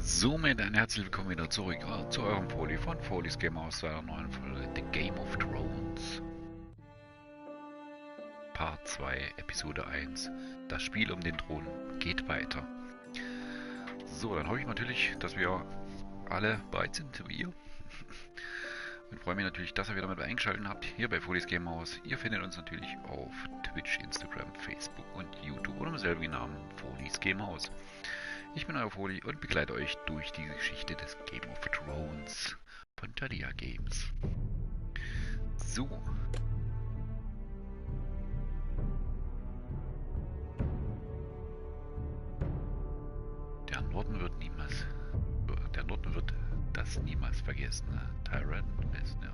Somit ein herzlich willkommen wieder zurück zu eurem Folie von Folies Game aus zu einer neuen Folge The Game of Thrones. Part 2, Episode 1. Das Spiel um den Thron geht weiter. So, dann hoffe ich natürlich, dass wir alle bereit sind, wie ihr. Und freue mich natürlich, dass ihr wieder mit eingeschaltet habt, hier bei Folies Game Aus. Ihr findet uns natürlich auf Twitch, Instagram, Facebook und YouTube unter dem selben Namen Folies Game Aus. Ich bin euer Foli und begleite euch durch die Geschichte des Game of Thrones von Thalia Games. So. Der Norden wird das niemals vergessen. Ne? Tyrant ist, ja.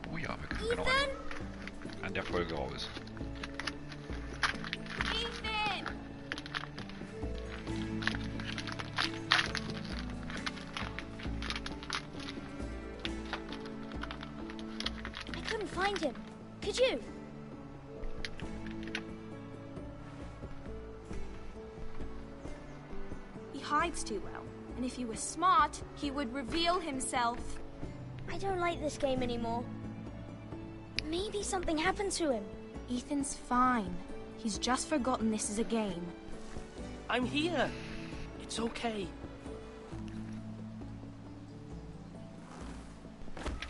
Oh ja, wir können genau an der Folge raus. Find him. Could you? He hides too well, and if he were smart, he would reveal himself. I don't like this game anymore. Maybe something happened to him. Ethan's fine. He's just forgotten this is a game. I'm here. It's okay.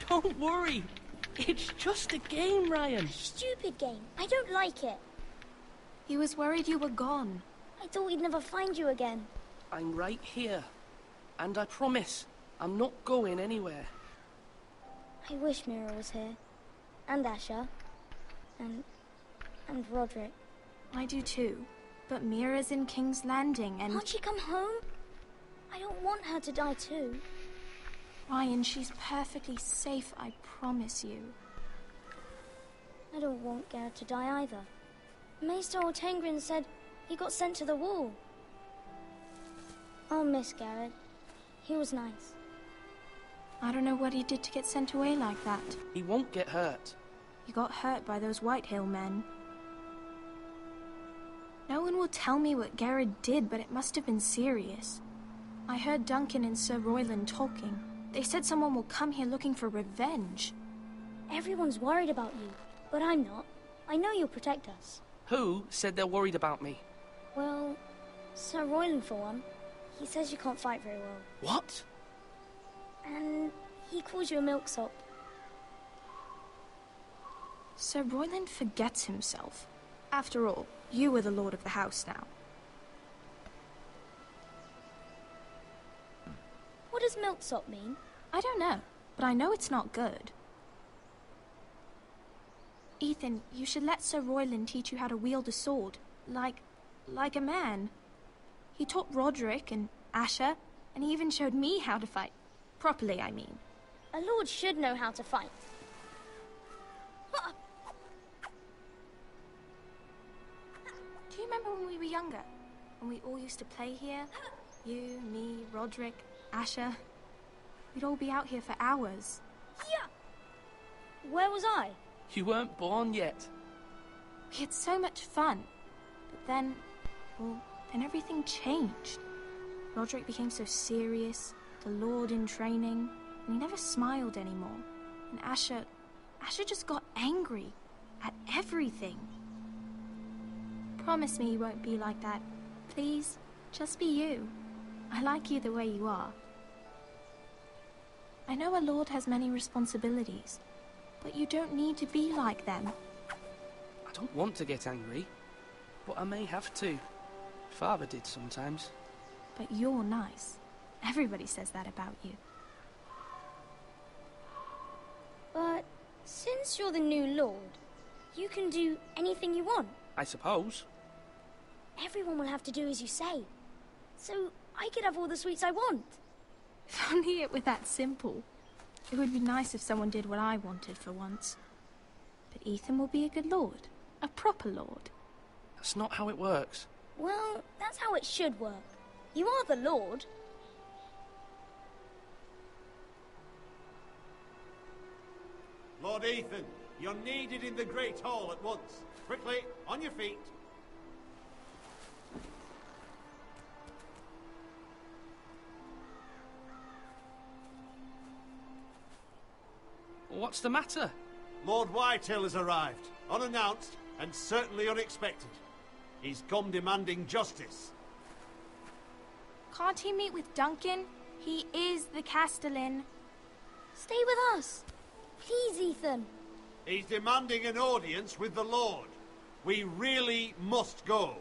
Don't worry. It's just a game, Ryan. Stupid game. I don't like it. He was worried you were gone. I thought we'd never find you again. I'm right here. And I promise, I'm not going anywhere. I wish Mira was here. And Asher. And Roderick. I do too. But Mira's in King's Landing and... Can't she come home? I don't want her to die too. Ryan, she's perfectly safe, I promise you. I don't want Garrett to die either. Maester Ortengrin said he got sent to the wall. I'll miss Garrett. He was nice. I don't know what he did to get sent away like that. He won't get hurt. He got hurt by those Whitehill men. No one will tell me what Garrett did, but it must have been serious. I heard Duncan and Sir Royland talking. They said someone will come here looking for revenge. Everyone's worried about you, but I'm not. I know you'll protect us. Who said they're worried about me? Well, Sir Royland for one. He says you can't fight very well. What? And he calls you a milksop. Sir Royland forgets himself. After all, you are the lord of the house now. What does milksop mean? I don't know, but I know it's not good. Ethan, you should let Sir Royland teach you how to wield a sword. Like a man. He taught Roderick and Asher, and he even showed me how to fight. Properly, I mean. A lord should know how to fight. Do you remember when we were younger? When we all used to play here? You, me, Roderick, Asher. We'd all be out here for hours. Yeah. Where was I? You weren't born yet. We had so much fun. But then everything changed. Roderick became so serious, the Lord in training, and he never smiled anymore. And Asher just got angry at everything. Promise me you won't be like that. Please, just be you. I like you the way you are. I know a lord has many responsibilities, but you don't need to be like them. I don't want to get angry, but I may have to. Father did sometimes. But you're nice. Everybody says that about you. But since you're the new lord, you can do anything you want. I suppose. Everyone will have to do as you say. So I could have all the sweets I want. If only it were that simple. It would be nice if someone did what I wanted for once. But Ethan will be a good lord. A proper lord. That's not how it works. Well, that's how it should work. You are the lord. Lord Ethan, you're needed in the Great Hall at once. Quickly, on your feet. What's the matter? Lord Whitehill has arrived, unannounced and certainly unexpected. He's come demanding justice. Can't he meet with Duncan? He is the Castellan. Stay with us. Please, Ethan. He's demanding an audience with the Lord. We really must go.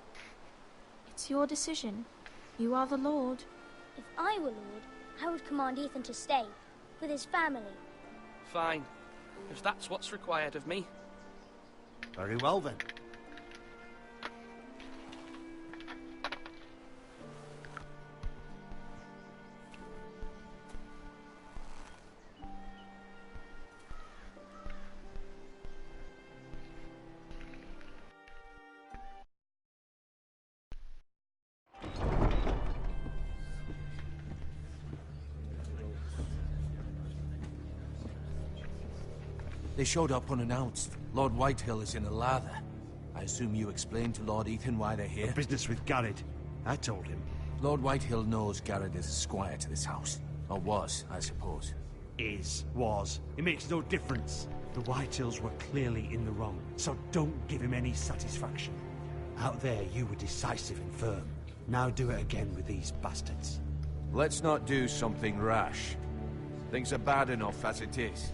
It's your decision. You are the Lord. If I were Lord, I would command Ethan to stay, with his family. Fine, if that's what's required of me. Very well then. They showed up unannounced. Lord Whitehill is in a lather. I assume you explained to Lord Ethan why they're here? The business with Garrett. I told him. Lord Whitehill knows Garrett is a squire to this house. Or was, I suppose. Was. It makes no difference. The Whitehills were clearly in the wrong, so don't give him any satisfaction. Out there, you were decisive and firm. Now do it again with these bastards. Let's not do something rash. Things are bad enough as it is.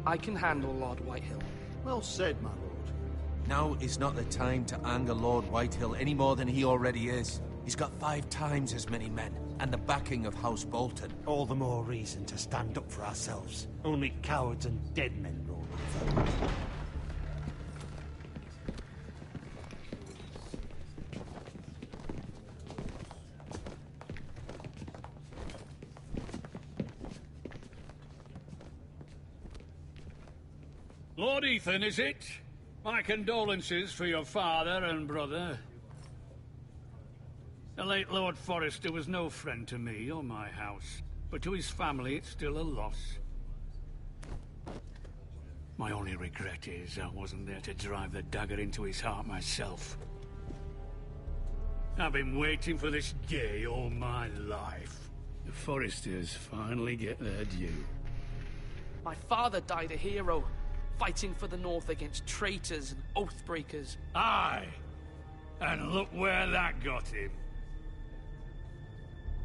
I can handle Lord Whitehill. Well said, my lord. Now is not the time to anger Lord Whitehill any more than he already is. He's got 5 times as many men, and the backing of House Bolton. All the more reason to stand up for ourselves. Only cowards and dead men roll over. Lord Ethan, is it? My condolences for your father and brother. The late Lord Forrester was no friend to me or my house, but to his family it's still a loss. My only regret is I wasn't there to drive the dagger into his heart myself. I've been waiting for this day all my life. The Forresters finally get their due. My father died a hero, fighting for the North against traitors and oathbreakers. Aye, and look where that got him.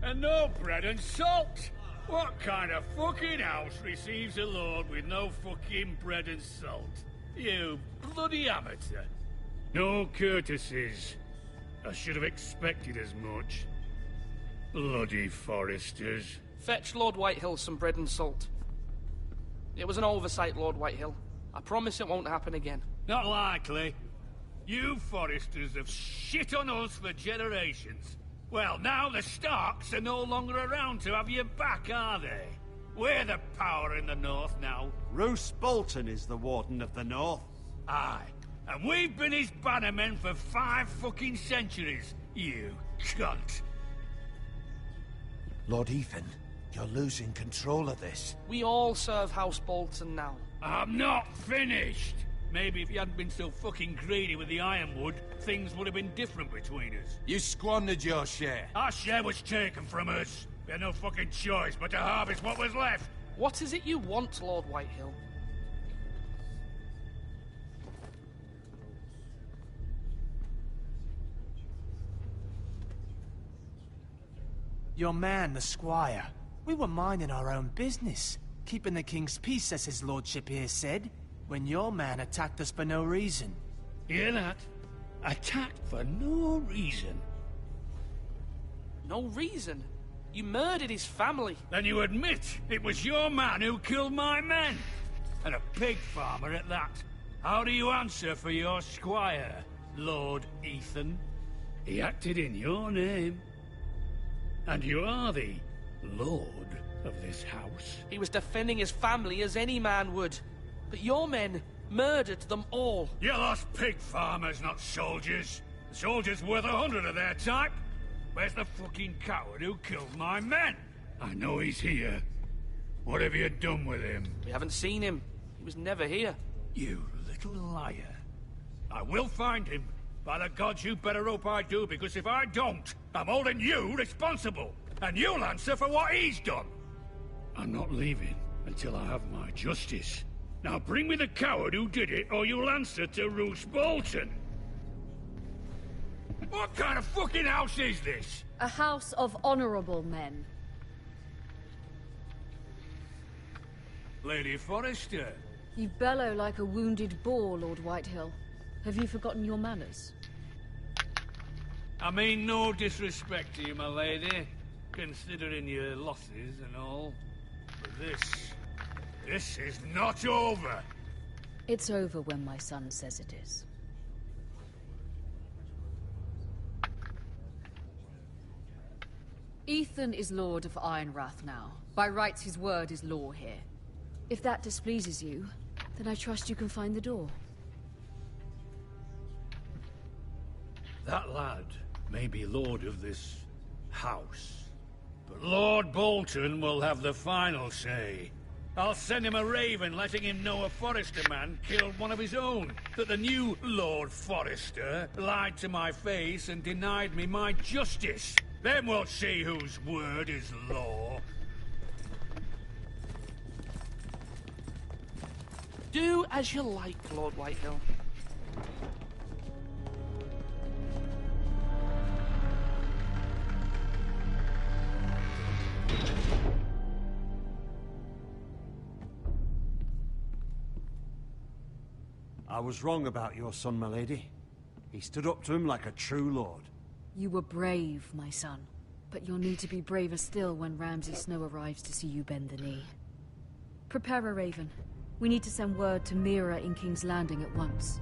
And no bread and salt! What kind of fucking house receives a lord with no fucking bread and salt? You bloody amateur. No courtesies. I should have expected as much. Bloody Forresters. Fetch Lord Whitehill some bread and salt. It was an oversight, Lord Whitehill. I promise it won't happen again. Not likely. You Forresters have shit on us for generations. Well, now the Starks are no longer around to have your back, are they? We're the power in the North now. Roose Bolton is the Warden of the North. Aye, and we've been his bannermen for 5 fucking centuries, you cunt. Lord Ethan, you're losing control of this. We all serve House Bolton now. I'm not finished! Maybe if you hadn't been so fucking greedy with the ironwood, things would have been different between us. You squandered your share. Our share was taken from us. We had no fucking choice but to harvest what was left. What is it you want, Lord Whitehill? Your man, the squire. We were minding our own business, keeping the king's peace, as his lordship here said, when your man attacked us for no reason. Hear that? Attacked for no reason. No reason? You murdered his family. Then you admit it was your man who killed my men. And a pig farmer at that. How do you answer for your squire, Lord Ethan? He acted in your name. And you are the lord of this house. He was defending his family as any man would. But your men murdered them all. You lost pig farmers, not soldiers. The soldiers worth 100 of their type. Where's the fucking coward who killed my men? I know he's here. What have you done with him? We haven't seen him. He was never here. You little liar. I will find him. By the gods, you better hope I do, because if I don't, I'm holding you responsible. And you'll answer for what he's done. I'm not leaving until I have my justice. Now bring me the coward who did it, or you'll answer to Roose Bolton. What kind of fucking house is this? A house of honorable men. Lady Forrester. You bellow like a wounded boar, Lord Whitehill. Have you forgotten your manners? I mean no disrespect to you, my lady, considering your losses and all. But this is not over. It's over when my son says it is. Ethan is Lord of Ironrath now. By rights, his word is law here. If that displeases you, then I trust you can find the door. That lad may be lord of this house, but Lord Bolton will have the final say. I'll send him a raven letting him know a Forrester man killed one of his own, that the new Lord Forrester lied to my face and denied me my justice. Then we'll see whose word is law. Do as you like, Lord Whitehill. I was wrong about your son, my lady. He stood up to him like a true lord. You were brave, my son. But you'll need to be braver still when Ramsay Snow arrives to see you bend the knee. Prepare a raven. We need to send word to Mira in King's Landing at once.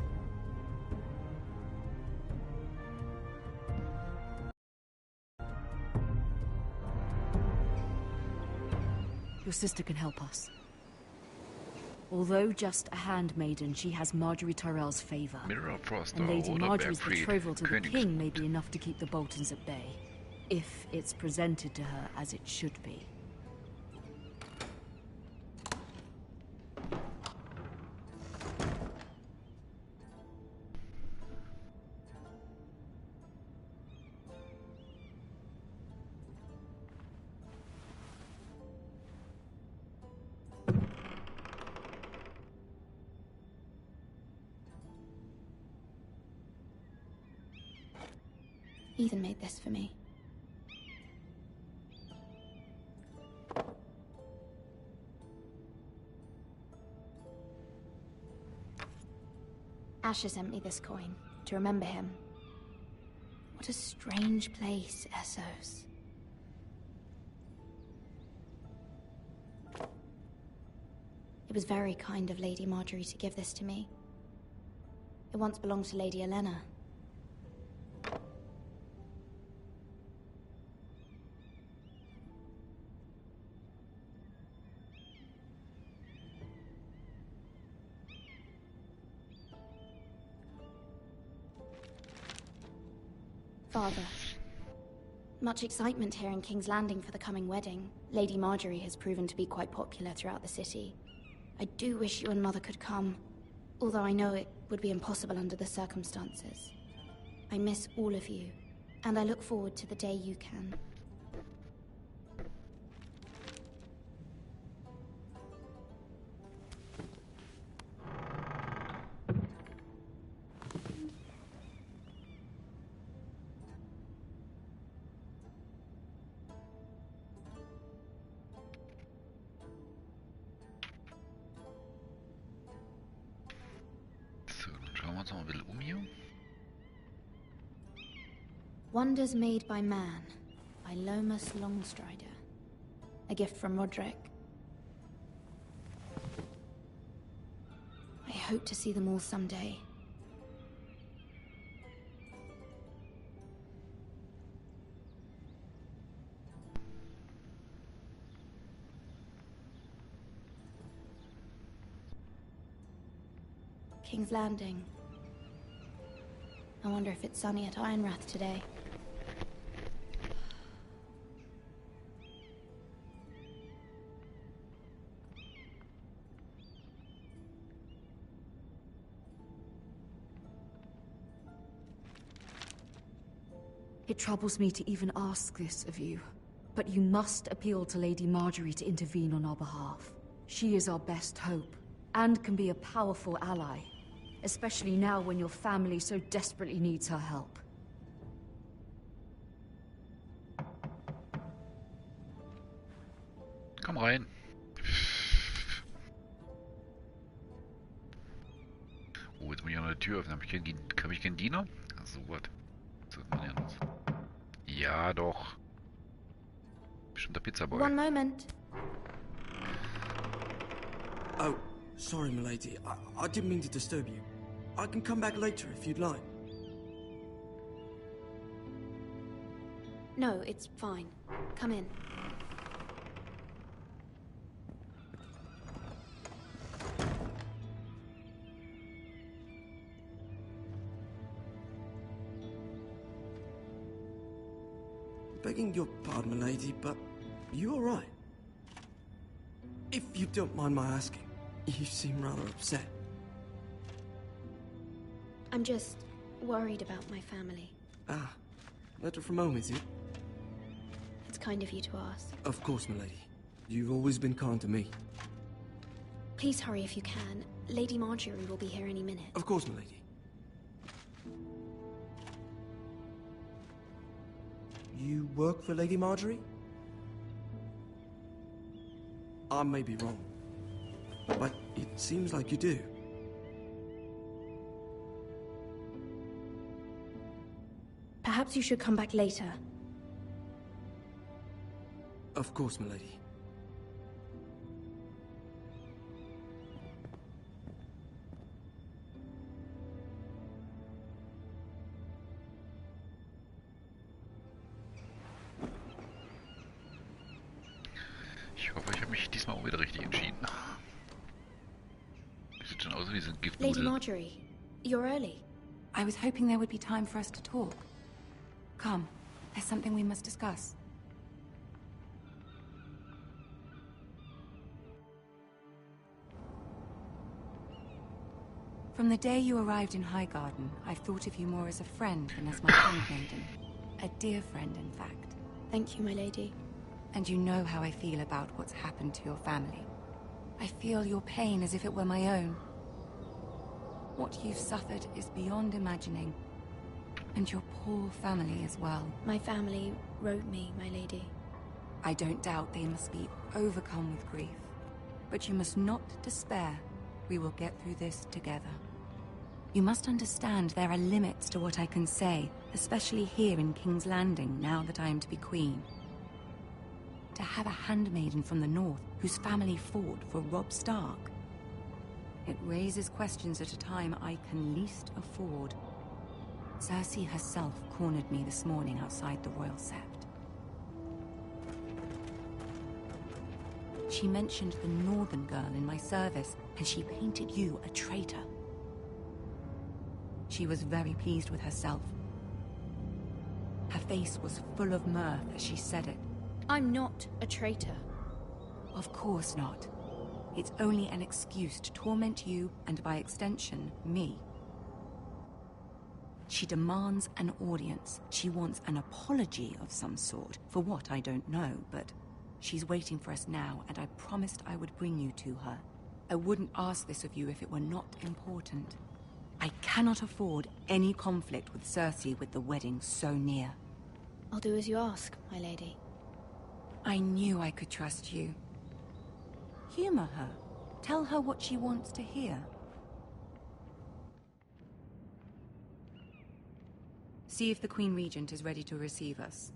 Your sister can help us. Although just a handmaiden, she has Marjorie Tyrell's favor. And Lady Marjorie's betrothal to the king may be enough to keep the Boltons at bay, if it's presented to her as it should be. Ethan made this for me. Asher sent me this coin to remember him. What a strange place, Essos. It was very kind of Lady Marjorie to give this to me. It once belonged to Lady Elena. Father, much excitement here in King's Landing for the coming wedding. Lady Marjorie has proven to be quite popular throughout the city. I do wish you and Mother could come, although I know it would be impossible under the circumstances. I miss all of you, and I look forward to the day you can. Wonders Made by Man, by Lomas Longstrider. A gift from Roderick. I hope to see them all someday. King's Landing. I wonder if it's sunny at Ironrath today. It troubles me to even ask this of you, but you must appeal to Lady Marjorie to intervene on our behalf. She is our best hope, and can be a powerful ally, especially now when your family so desperately needs her help. Komm rein. Oh, jetzt muss ich an der Tür öffnen. Habe ich keinen Diener? Ach, so was. So ist man ja los. Ja, doch. Bestimmt der Pizzaboy. One moment. Oh, sorry, milady. I didn't mean to disturb you. I can come back later if you'd like. No, it's fine. Come in. Begging your pardon, milady, but you all right? If you don't mind my asking, you seem rather upset. I'm just worried about my family. Ah, letter from home, is it? It's kind of you to ask. Of course, milady. You've always been kind to me. Please hurry if you can. Lady Marjorie will be here any minute. Of course, milady. You work for Lady Marjorie? I may be wrong, but it seems like you do. Perhaps you should come back later. Of course, milady. Ich hoffe, ich habe mich diesmal auch wieder richtig entschieden. Sieht schon aus wie so ein Lady Giftnudel. Marjorie, you're early. I was hoping there would be time for us to talk. Come, there's something we must discuss. From the day you arrived in Highgarden, I've thought of you more as a friend than as my handmaiden. A dear friend, in fact. Thank you, my lady. And you know how I feel about what's happened to your family. I feel your pain as if it were my own. What you've suffered is beyond imagining. And your poor family as well. My family wrote me, my lady. I don't doubt they must be overcome with grief. But you must not despair. We will get through this together. You must understand there are limits to what I can say, especially here in King's Landing, now that I am to be queen. To have a handmaiden from the north whose family fought for Robb Stark. It raises questions at a time I can least afford. Cersei herself cornered me this morning outside the Royal Sept. She mentioned the northern girl in my service, and she painted you a traitor. She was very pleased with herself. Her face was full of mirth as she said it. I'm not a traitor. Of course not. It's only an excuse to torment you, and by extension, me. She demands an audience. She wants an apology of some sort, for what I don't know, but she's waiting for us now, and I promised I would bring you to her. I wouldn't ask this of you if it were not important. I cannot afford any conflict with Cersei with the wedding so near. I'll do as you ask, my lady. I knew I could trust you. Humor her. Tell her what she wants to hear. See if the Queen Regent is ready to receive us.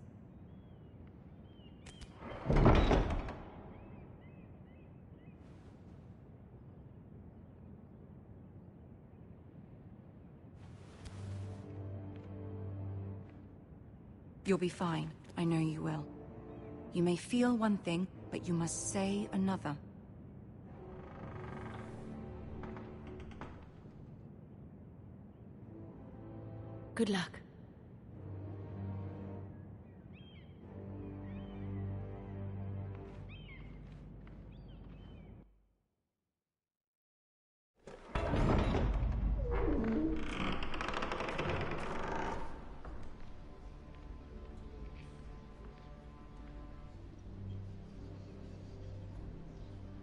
You'll be fine. I know you will. You may feel one thing, but you must say another. Good luck.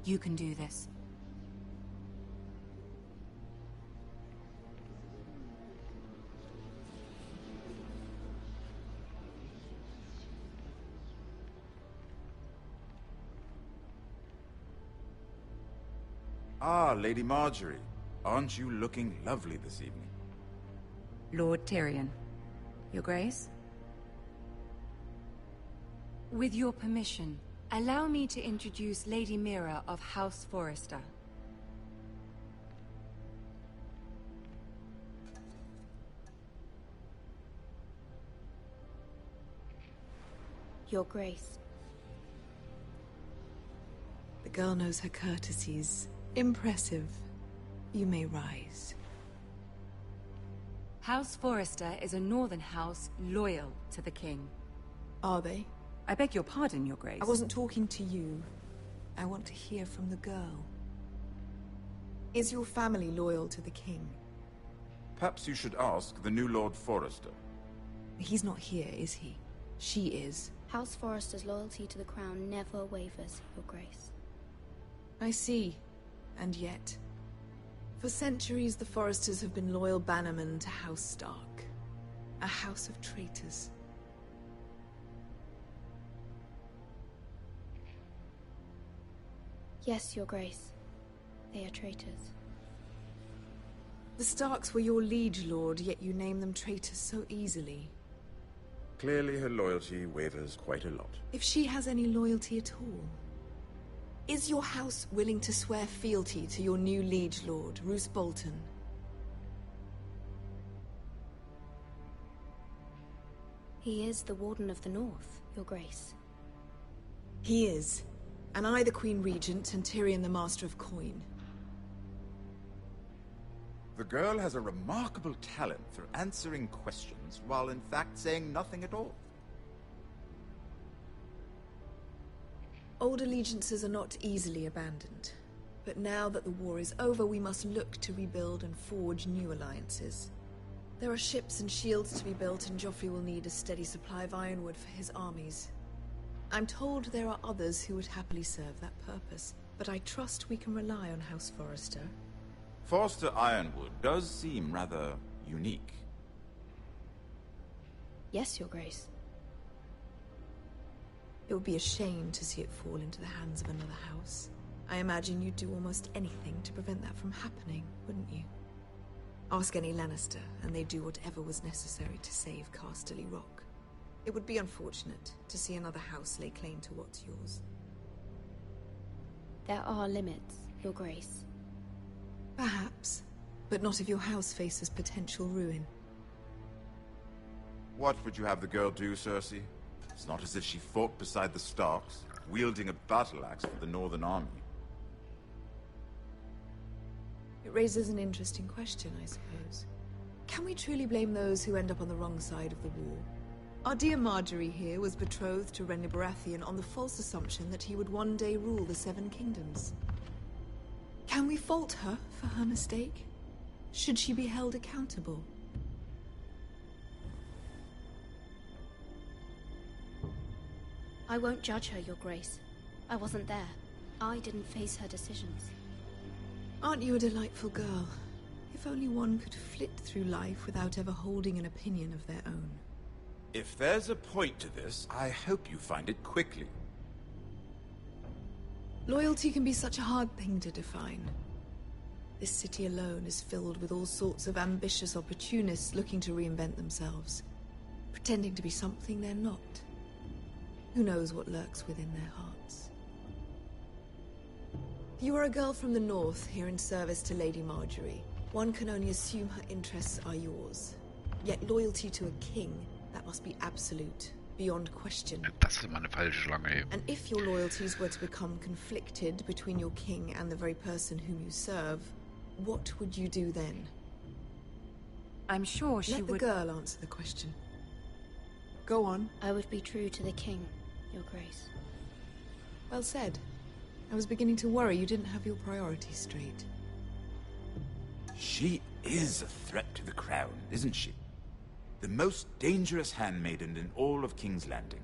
You can do this. Ah, Lady Marjorie. Aren't you looking lovely this evening? Lord Tyrion. Your Grace? With your permission, allow me to introduce Lady Mira of House Forrester. Your Grace. The girl knows her courtesies. Impressive. You may rise. House Forrester is a northern house loyal to the king. Are they? I beg your pardon, Your Grace. I wasn't talking to you. I want to hear from the girl. Is your family loyal to the king? Perhaps you should ask the new Lord Forrester. He's not here, is he? She is. House Forrester's loyalty to the crown never wavers, Your Grace. I see. And yet, for centuries the Forresters have been loyal bannermen to House Stark. A house of traitors. Yes, Your Grace. They are traitors. The Starks were your liege lord, yet you name them traitors so easily. Clearly her loyalty wavers quite a lot. If she has any loyalty at all. Is your house willing to swear fealty to your new liege lord, Roose Bolton? He is the Warden of the North, Your Grace. He is. And I the Queen Regent and Tyrion the Master of Coin. The girl has a remarkable talent for answering questions while in fact saying nothing at all. Old allegiances are not easily abandoned. But now that the war is over, we must look to rebuild and forge new alliances. There are ships and shields to be built, and Joffrey will need a steady supply of ironwood for his armies. I'm told there are others who would happily serve that purpose, but I trust we can rely on House Forrester. Forster Ironwood does seem rather unique. Yes, Your Grace. It would be a shame to see it fall into the hands of another house. I imagine you'd do almost anything to prevent that from happening, wouldn't you? Ask any Lannister, and they'd do whatever was necessary to save Casterly Rock. It would be unfortunate to see another house lay claim to what's yours. There are limits, Your Grace. Perhaps, but not if your house faces potential ruin. What would you have the girl do, Cersei? It's not as if she fought beside the Starks, wielding a battle axe for the Northern Army. It raises an interesting question, I suppose. Can we truly blame those who end up on the wrong side of the war? Our dear Marjorie here was betrothed to Renly Baratheon on the false assumption that he would one day rule the Seven Kingdoms. Can we fault her for her mistake? Should she be held accountable? I won't judge her, Your Grace. I wasn't there. I didn't face her decisions. Aren't you a delightful girl? If only one could flit through life without ever holding an opinion of their own. If there's a point to this, I hope you find it quickly. Loyalty can be such a hard thing to define. This city alone is filled with all sorts of ambitious opportunists looking to reinvent themselves, pretending to be something they're not. Who knows what lurks within their hearts? You are a girl from the north, here in service to Lady Marjorie. One can only assume her interests are yours. Yet loyalty to a king, that must be absolute, beyond question. Das ist immer eine falsche Schlange. And if your loyalties were to become conflicted between your king and the very person whom you serve, what would you do then? I'm sure she would... Let the girl answer the question. Go on. I would be true to the king, Your Grace. Well said. I was beginning to worry you didn't have your priorities straight. She is a threat to the crown, isn't she? The most dangerous handmaiden in all of King's Landing.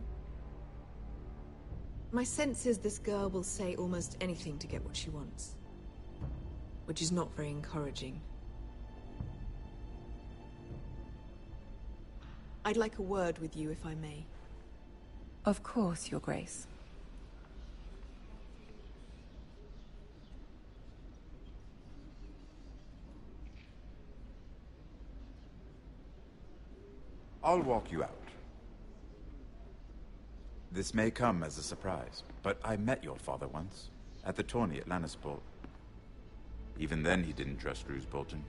My sense is this girl will say almost anything to get what she wants. Which is not very encouraging. I'd like a word with you, if I may. Of course, Your Grace. I'll walk you out. This may come as a surprise, but I met your father once, at the tourney at Lannisport. Even then he didn't trust Roose Bolton.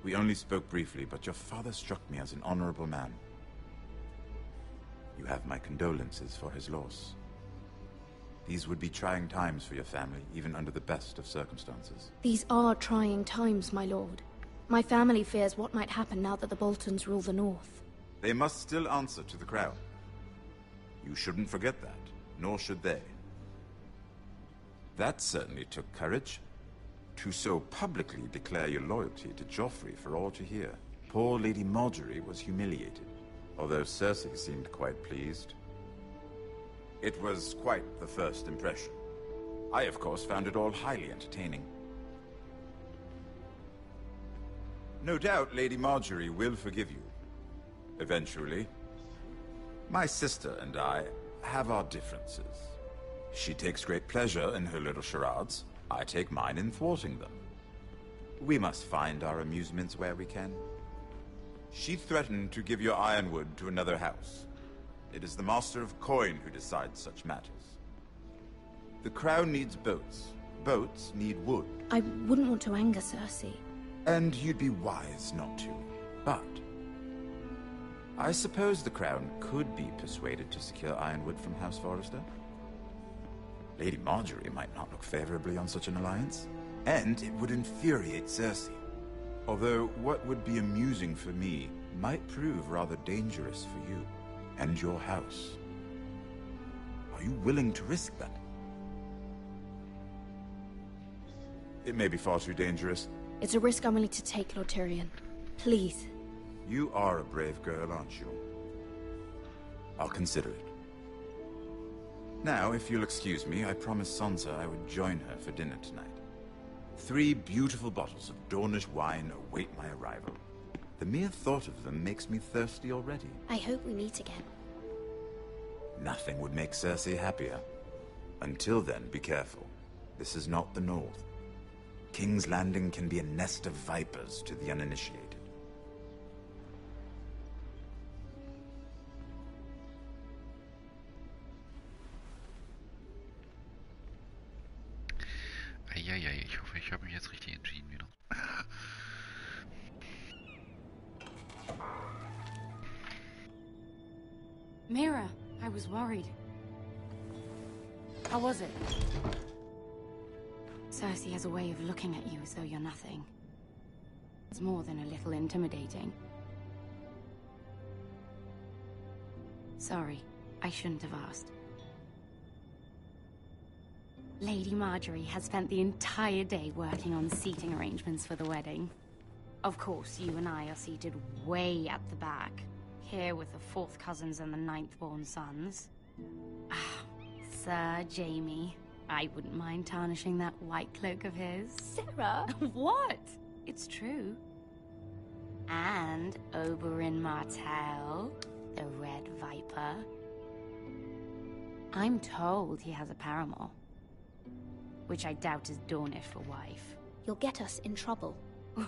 We only spoke briefly, but your father struck me as an honorable man. You have my condolences for his loss. These would be trying times for your family, even under the best of circumstances. These are trying times, my lord. My family fears what might happen now that the Boltons rule the North. They must still answer to the crown. You shouldn't forget that, nor should they. That certainly took courage. To so publicly declare your loyalty to Joffrey for all to hear. Poor Lady Marjorie was humiliated, although Cersei seemed quite pleased. It was quite the first impression. I, of course, found it all highly entertaining. No doubt Lady Marjorie will forgive you. Eventually. My sister and I have our differences. She takes great pleasure in her little charades. I take mine in thwarting them. We must find our amusements where we can. She threatened to give your ironwood to another house. It is the Master of Coin who decides such matters. The crown needs boats. Boats need wood. I wouldn't want to anger Cersei. And you'd be wise not to. But I suppose the crown could be persuaded to secure ironwood from House Forrester. Lady Marjorie might not look favorably on such an alliance, and it would infuriate Cersei. Although what would be amusing for me might prove rather dangerous for you and your house. Are you willing to risk that? It may be far too dangerous. It's a risk I'm willing to take, Lord Tyrion. Please. You are a brave girl, aren't you? I'll consider it. Now, if you'll excuse me, I promised Sansa I would join her for dinner tonight. 3 beautiful bottles of Dornish wine await my arrival. The mere thought of them makes me thirsty already. I hope we meet again. Nothing would make Cersei happier. Until then, be careful. This is not the North. King's Landing can be a nest of vipers to the uninitiated. Eieiei, ich hoffe, ich habe mich jetzt richtig entschieden wieder. Mira, I was worried. How was it? Cersei has a way of looking at you as though you're nothing. It's more than a little intimidating. Sorry, I shouldn't have asked. Lady Marjorie has spent the entire day working on seating arrangements for the wedding. Of course, you and I are seated way at the back, here with the 4th cousins and the 9th-born sons. Ah, Sir Jaime. I wouldn't mind tarnishing that white cloak of his. Sarah! What? It's true. And Oberyn Martell, the Red Viper. I'm told he has a paramour, which I doubt is Dornish for wife. You'll get us in trouble.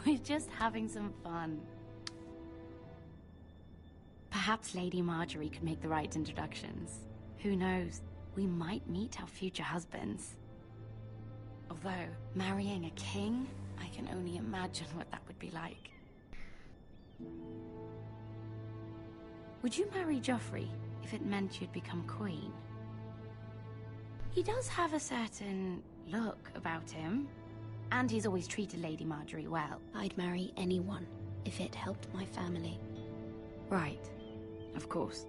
We're just having some fun. Perhaps Lady Marjorie could make the right introductions. Who knows? We might meet our future husbands. Although, marrying a king, I can only imagine what that would be like. Would you marry Joffrey if it meant you'd become queen? He does have a certain look about him, and he's always treated Lady Marjorie well. I'd marry anyone if it helped my family. Right, of course.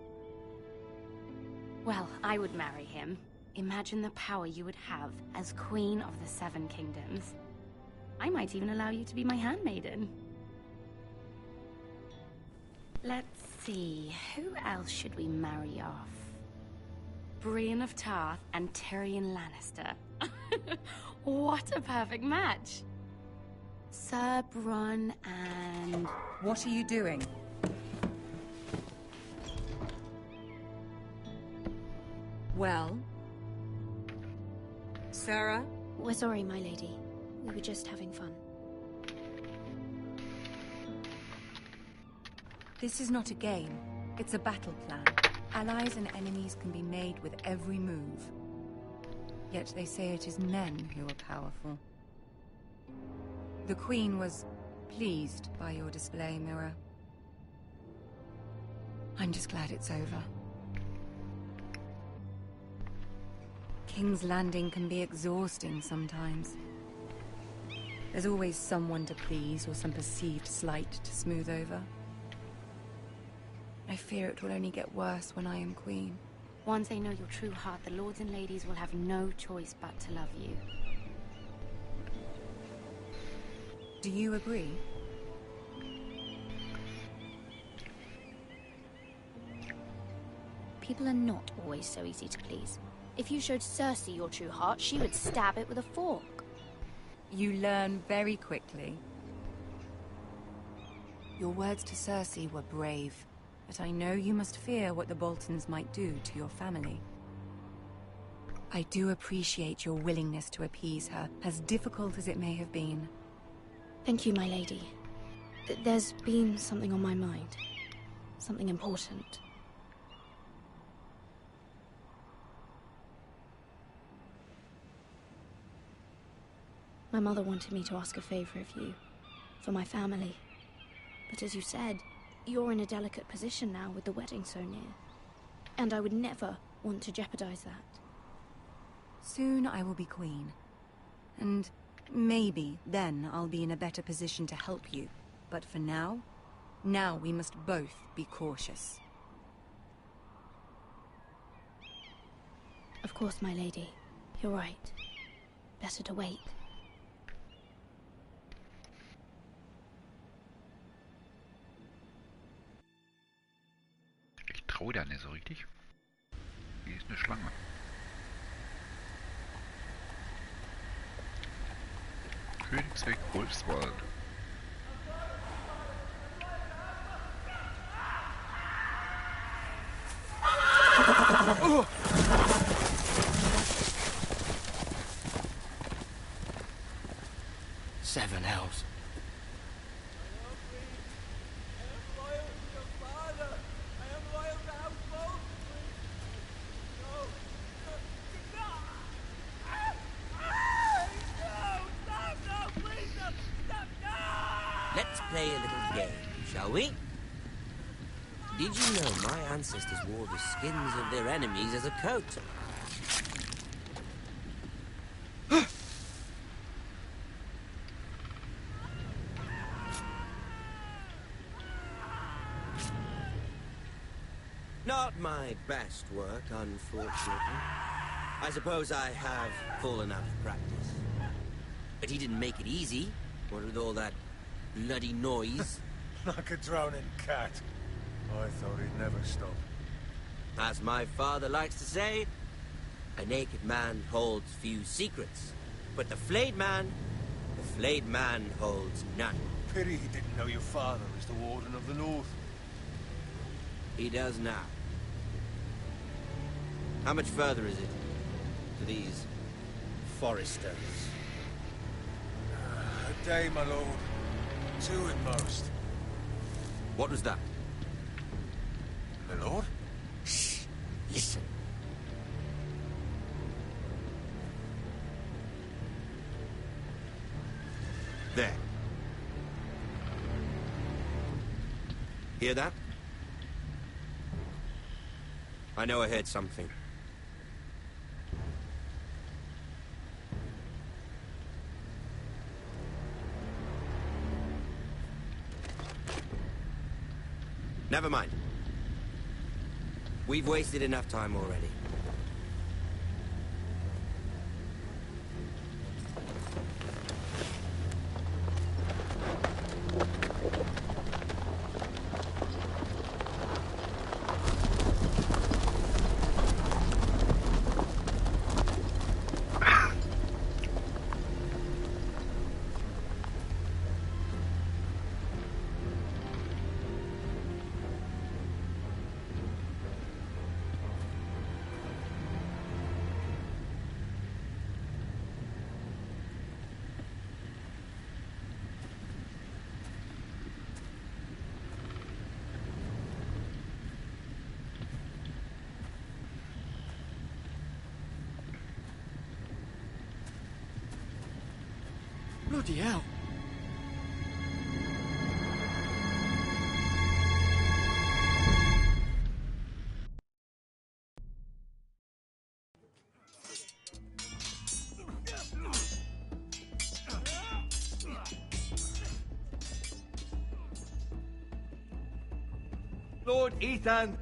Well, I would marry him. Imagine the power you would have as Queen of the 7 Kingdoms. I might even allow you to be my handmaiden. Let's see, who else should we marry off? Brienne of Tarth and Tyrion Lannister. What a perfect match. Sir Bronn and... What are you doing? Well? Sarah? We're sorry, my lady. We were just having fun. This is not a game. It's a battle plan. Allies and enemies can be made with every move. Yet they say it is men who are powerful. The Queen was pleased by your display, Mira. I'm just glad it's over. King's Landing can be exhausting sometimes. There's always someone to please or some perceived slight to smooth over. I fear it will only get worse when I am queen. Once they know your true heart, the lords and ladies will have no choice but to love you. Do you agree? People are not always so easy to please. If you showed Cersei your true heart, she would stab it with a fork. You learn very quickly. Your words to Cersei were brave, but I know you must fear what the Boltons might do to your family. I do appreciate your willingness to appease her, as difficult as it may have been. Thank you, my lady. There's been something on my mind. Something important. My mother wanted me to ask a favor of you, for my family. But as you said, you're in a delicate position now with the wedding so near. And I would never want to jeopardize that. Soon I will be queen. And maybe then I'll be in a better position to help you. But for now we must both be cautious. Of course, my lady. You're right. Better to wait. Ich traue da nicht so richtig. Die ist eine Schlange. Königsweg Wolfswald. Seven hells. Let's play a little game, shall we? Did you know my ancestors wore the skins of their enemies as a coat? Not my best work, unfortunately. I suppose I have fallen out of practice. But he didn't make it easy, what with all that bloody noise. Like a drowning cat. I thought he'd never stop. As my father likes to say, a naked man holds few secrets. But the flayed man holds none. Pity he didn't know your father is the Warden of the North. He does now. How much further is it to these foresters? A day, my lord. 2 at most. What was that? My lord? Shh. Listen. There. Hear that? I know I heard something. Never mind. We've wasted enough time already. Bloody hell. Lord Ethan,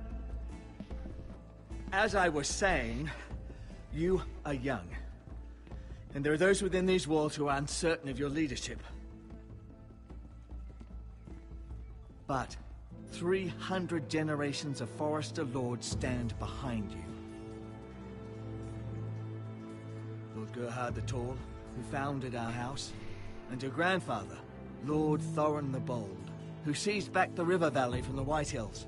as I was saying, you are young. And there are those within these walls who are uncertain of your leadership. But 300 generations of Forester Lords stand behind you. Lord Gerhard the Tall, who founded our house, and your grandfather, Lord Thron the Bold, who seized back the river valley from the White Hills.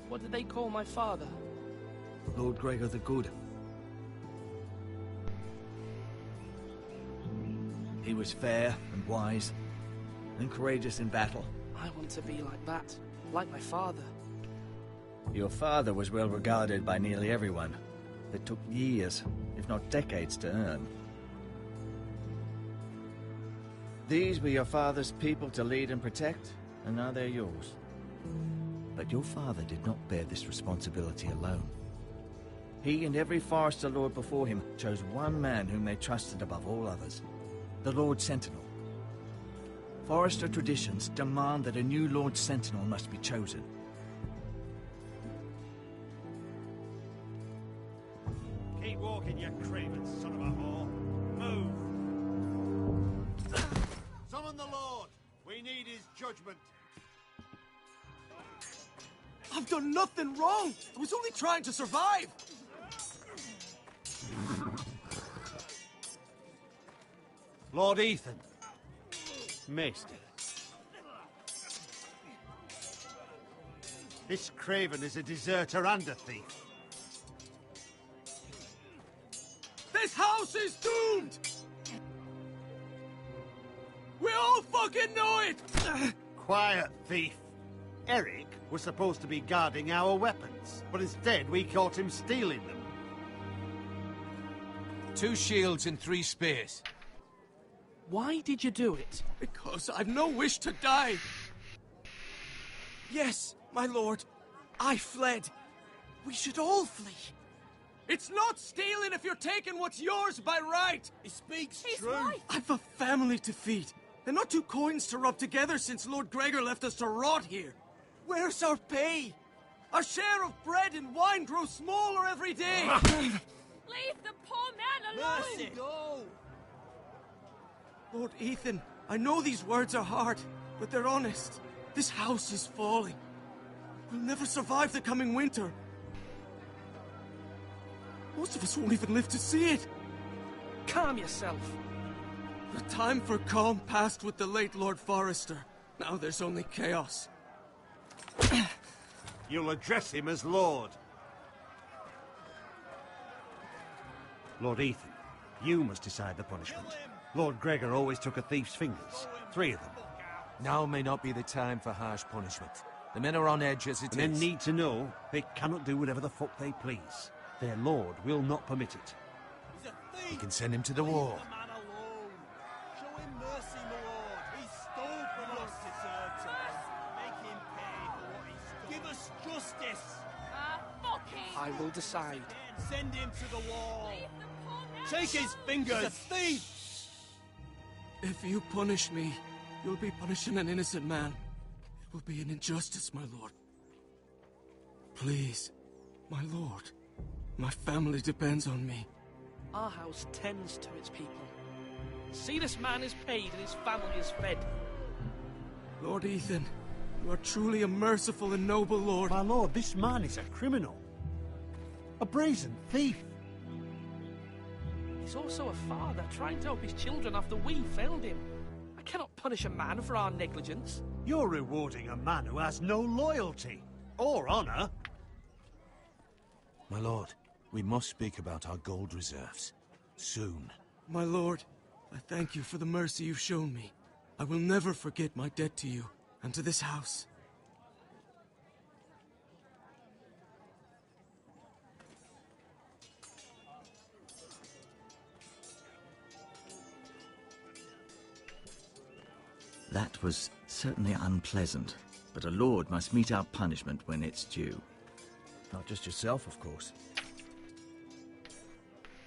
What did they call my father? Lord Gregor the Good. He was fair and wise, and courageous in battle. I want to be like that, like my father. Your father was well regarded by nearly everyone. It took years, if not decades, to earn. These were your father's people to lead and protect, and now they're yours. But your father did not bear this responsibility alone. He and every Forester Lord before him chose one man whom they trusted above all others, the Lord Sentinel. Forester traditions demand that a new Lord Sentinel must be chosen. Keep walking, you craven son of a whore. Move! Summon the Lord! We need his judgment. I've done nothing wrong! I was only trying to survive! Lord Ethan. Maester. This craven is a deserter and a thief. This house is doomed! We all fucking know it! Quiet, thief. Eric was supposed to be guarding our weapons, but instead we caught him stealing them. 2 shields and 3 spears. Why did you do it? Because I've no wish to die. Yes, my lord. I fled. We should all flee. It's not stealing if you're taking what's yours by right. He speaks He's true. right. I've a family to feed, and not 2 coins to rub together since Lord Gregor left us to rot here. Where's our pay? Our share of bread and wine grows smaller every day. Leave the poor man alone! Mercy. Go. Lord Ethan, I know these words are hard, but they're honest. This house is falling. We'll never survive the coming winter. Most of us won't even live to see it. Calm yourself. The time for calm passed with the late Lord Forester. Now there's only chaos. You'll address him as Lord. Lord Ethan, you must decide the punishment. Lord Gregor always took a thief's fingers. 3 of them. Now may not be the time for harsh punishment. The men are on edge as it is. Men need to know they cannot do whatever the fuck they please. Their lord will not permit it. He's a thief. You can send him to the wall. Leave the man alone. Show him mercy, my lord. He stole from us. Deserter. Make him pay for what he stole. Give us justice. Fucking! I will decide. Send him to the wall. Leave the poor man Take his fingers. He's a thief. If you punish me, you'll be punishing an innocent man. It will be an injustice, my lord. Please, my lord. My family depends on me. Our house tends to its people. See, this man is paid and his family is fed. Lord Ethan, you are truly a merciful and noble lord. My lord, this man is a criminal. A brazen thief. He's also a father trying to help his children after we failed him. I cannot punish a man for our negligence. You're rewarding a man who has no loyalty or honor. My lord, we must speak about our gold reserves. Soon. My lord, I thank you for the mercy you've shown me. I will never forget my debt to you and to this house. That was certainly unpleasant, but a lord must mete out punishment when it's due. Not just yourself, of course.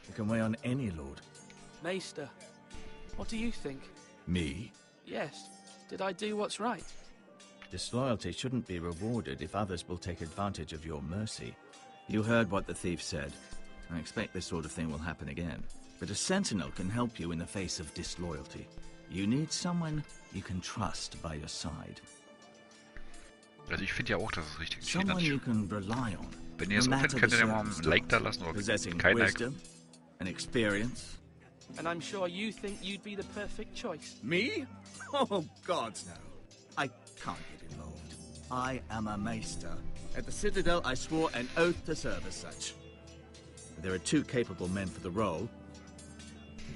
You can weigh on any lord. Maester, what do you think? Me? Yes. Did I do what's right? Disloyalty shouldn't be rewarded if others will take advantage of your mercy. You heard what the thief said. I expect this sort of thing will happen again. But a sentinel can help you in the face of disloyalty. You need someone you can trust by your side. Also ich finde ja auch, dass es richtig entschieden Someone you can rely on. Wenn ihr es auch findet, könnt ihr ja mal ein Like da lassen oder kein Like. And experience. And I'm sure you think you'd be the perfect choice. Me? Oh, gods no. I can't get involved. I am a maester. At the Citadel, I swore an oath to serve as such. There are two capable men for the role.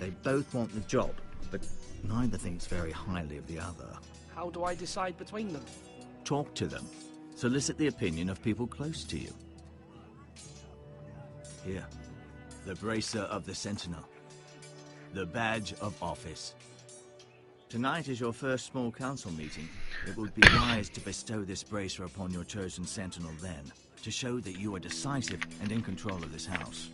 They both want the job, but neither thinks very highly of the other. How do I decide between them? Talk to them. Solicit the opinion of people close to you. Here, the bracer of the Sentinel. The badge of office. Tonight is your first small council meeting. It would be wise to bestow this bracer upon your chosen sentinel then, to show that you are decisive and in control of this house.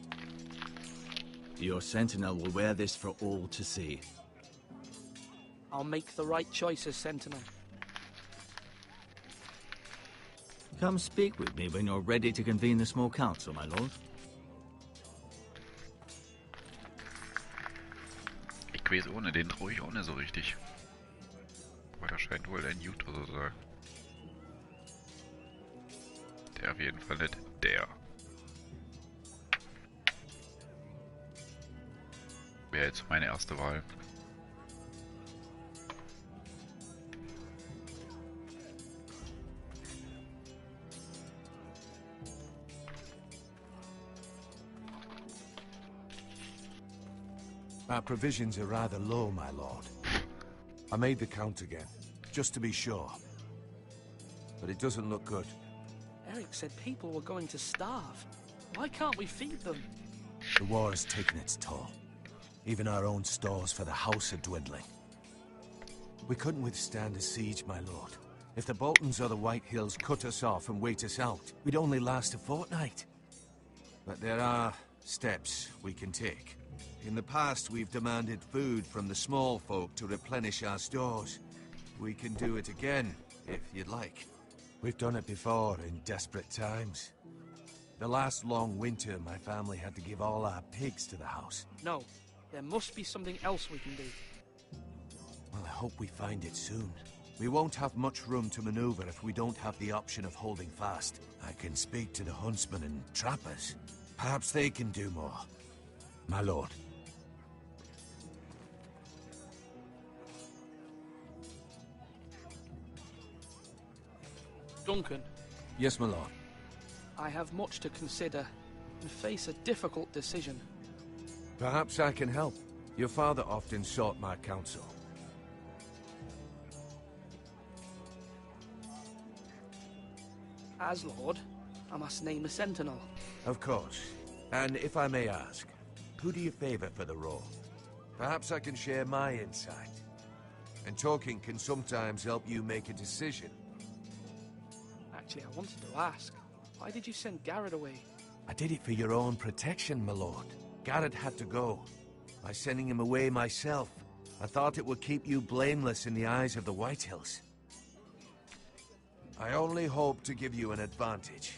Your sentinel will wear this for all to see. I'll make the right choice as sentinel. Come speak with me when you're ready to convene the small council, my lord. Ich weiß ohne den traue ich auch nicht so richtig. Aber da scheint wohl ein Juto zu sein. Der auf jeden Fall nicht. Der. Wäre jetzt meine erste Wahl. Our provisions are rather low, my lord. I made the count again, just to be sure. But it doesn't look good. Eric said people were going to starve. Why can't we feed them? The war has taken its toll. Even our own stores for the house are dwindling. We couldn't withstand a siege, my lord. If the Boltons or the White Hills cut us off and wait us out, we'd only last a fortnight. But there are steps we can take. In the past, we've demanded food from the small folk to replenish our stores. We can do it again, if you'd like. We've done it before, in desperate times. The last long winter, my family had to give all our pigs to the house. No, there must be something else we can do. Well, I hope we find it soon. We won't have much room to maneuver if we don't have the option of holding fast. I can speak to the huntsmen and trappers. Perhaps they can do more. My lord. Duncan. Yes, my lord. I have much to consider and face a difficult decision. Perhaps I can help. Your father often sought my counsel. As Lord, I must name a sentinel. Of course. And if I may ask, who do you favor for the role? Perhaps I can share my insight. And talking can sometimes help you make a decision. Actually, I wanted to ask, why did you send Garrett away? I did it for your own protection, my lord. Garrett had to go. By sending him away myself, I thought it would keep you blameless in the eyes of the White Hills. I only hope to give you an advantage.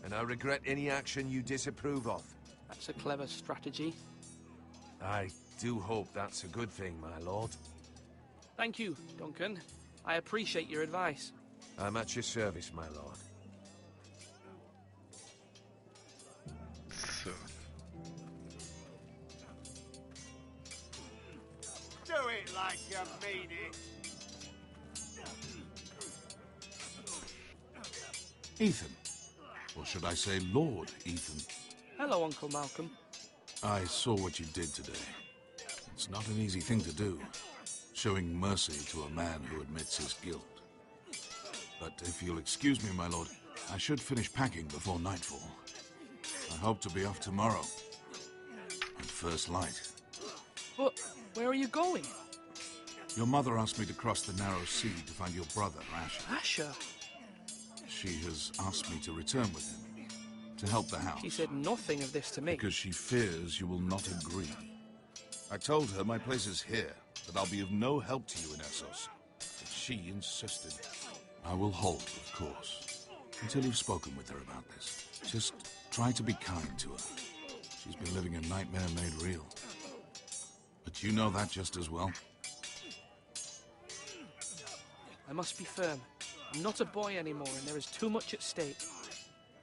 And I regret any action you disapprove of. That's a clever strategy. I do hope that's a good thing, my lord. Thank you, Duncan. I appreciate your advice. I'm at your service, my lord. So. Do it like you mean it. Ethan. Or should I say Lord Ethan? Hello, Uncle Malcolm. I saw what you did today. It's not an easy thing to do, showing mercy to a man who admits his guilt. But if you'll excuse me, my lord, I should finish packing before nightfall. I hope to be off tomorrow, at first light. But where are you going? Your mother asked me to cross the narrow sea to find your brother, Asher. Asher? She has asked me to return with him, to help the house. She said nothing of this to me. Because she fears you will not agree. I told her my place is here, that I'll be of no help to you in Essos. But she insisted. I will hold, of course, until you've spoken with her about this. Just try to be kind to her. She's been living a nightmare made real. But you know that just as well. I must be firm. I'm not a boy anymore, and there is too much at stake.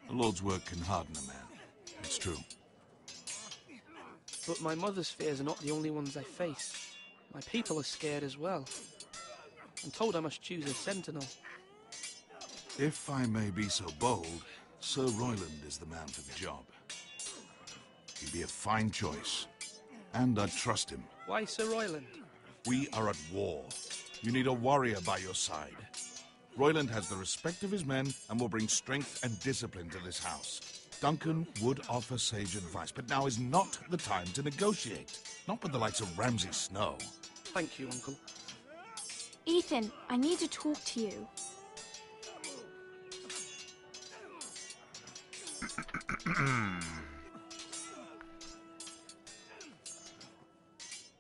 The Lord's work can harden a man. It's true. But my mother's fears are not the only ones I face. My people are scared as well. I'm told I must choose a sentinel. If I may be so bold, Sir Royland is the man for the job. He'd be a fine choice. And I'd trust him. Why Sir Royland? We are at war. You need a warrior by your side. Royland has the respect of his men and will bring strength and discipline to this house. Duncan would offer sage advice, but now is not the time to negotiate. Not with the likes of Ramsay Snow. Thank you, Uncle. Ethan, I need to talk to you.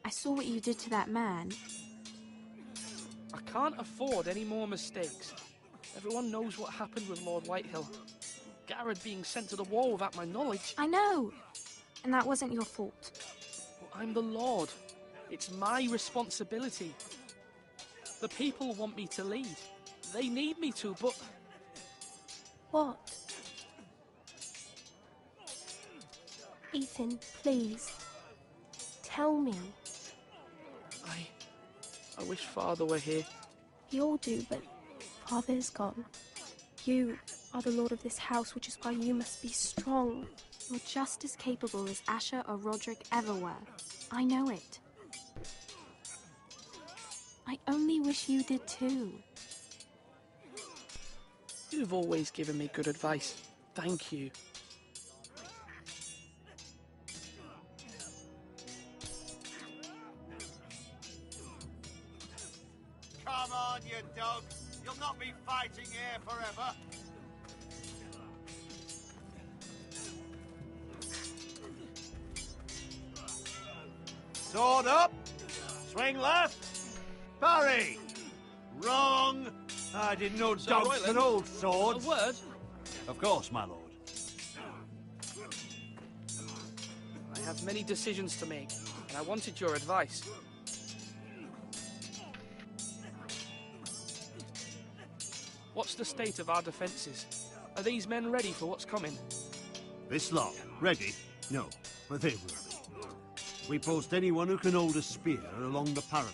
I saw what you did to that man. I can't afford any more mistakes. Everyone knows what happened with Lord Whitehill. Garrett being sent to the war without my knowledge. I know. And that wasn't your fault. Well, I'm the Lord. It's my responsibility. The people want me to lead. They need me to, but... What? Ethan, please. Tell me. I wish Father were here. We all do, but Father is gone. You are the lord of this house, which is why you must be strong. You're just as capable as Asher or Roderick ever were. I know it. I only wish you did too. You've always given me good advice. Thank you. Come on, you dog. You'll not be fighting here forever. Sword up. Swing left. Parry. Wrong. I didn't know dogs could hold swords. A word? Of course, my lord. I have many decisions to make, and I wanted your advice. What's the state of our defences? Are these men ready for what's coming? This lot, ready? No, but they will be. We post anyone who can hold a spear along the parapet,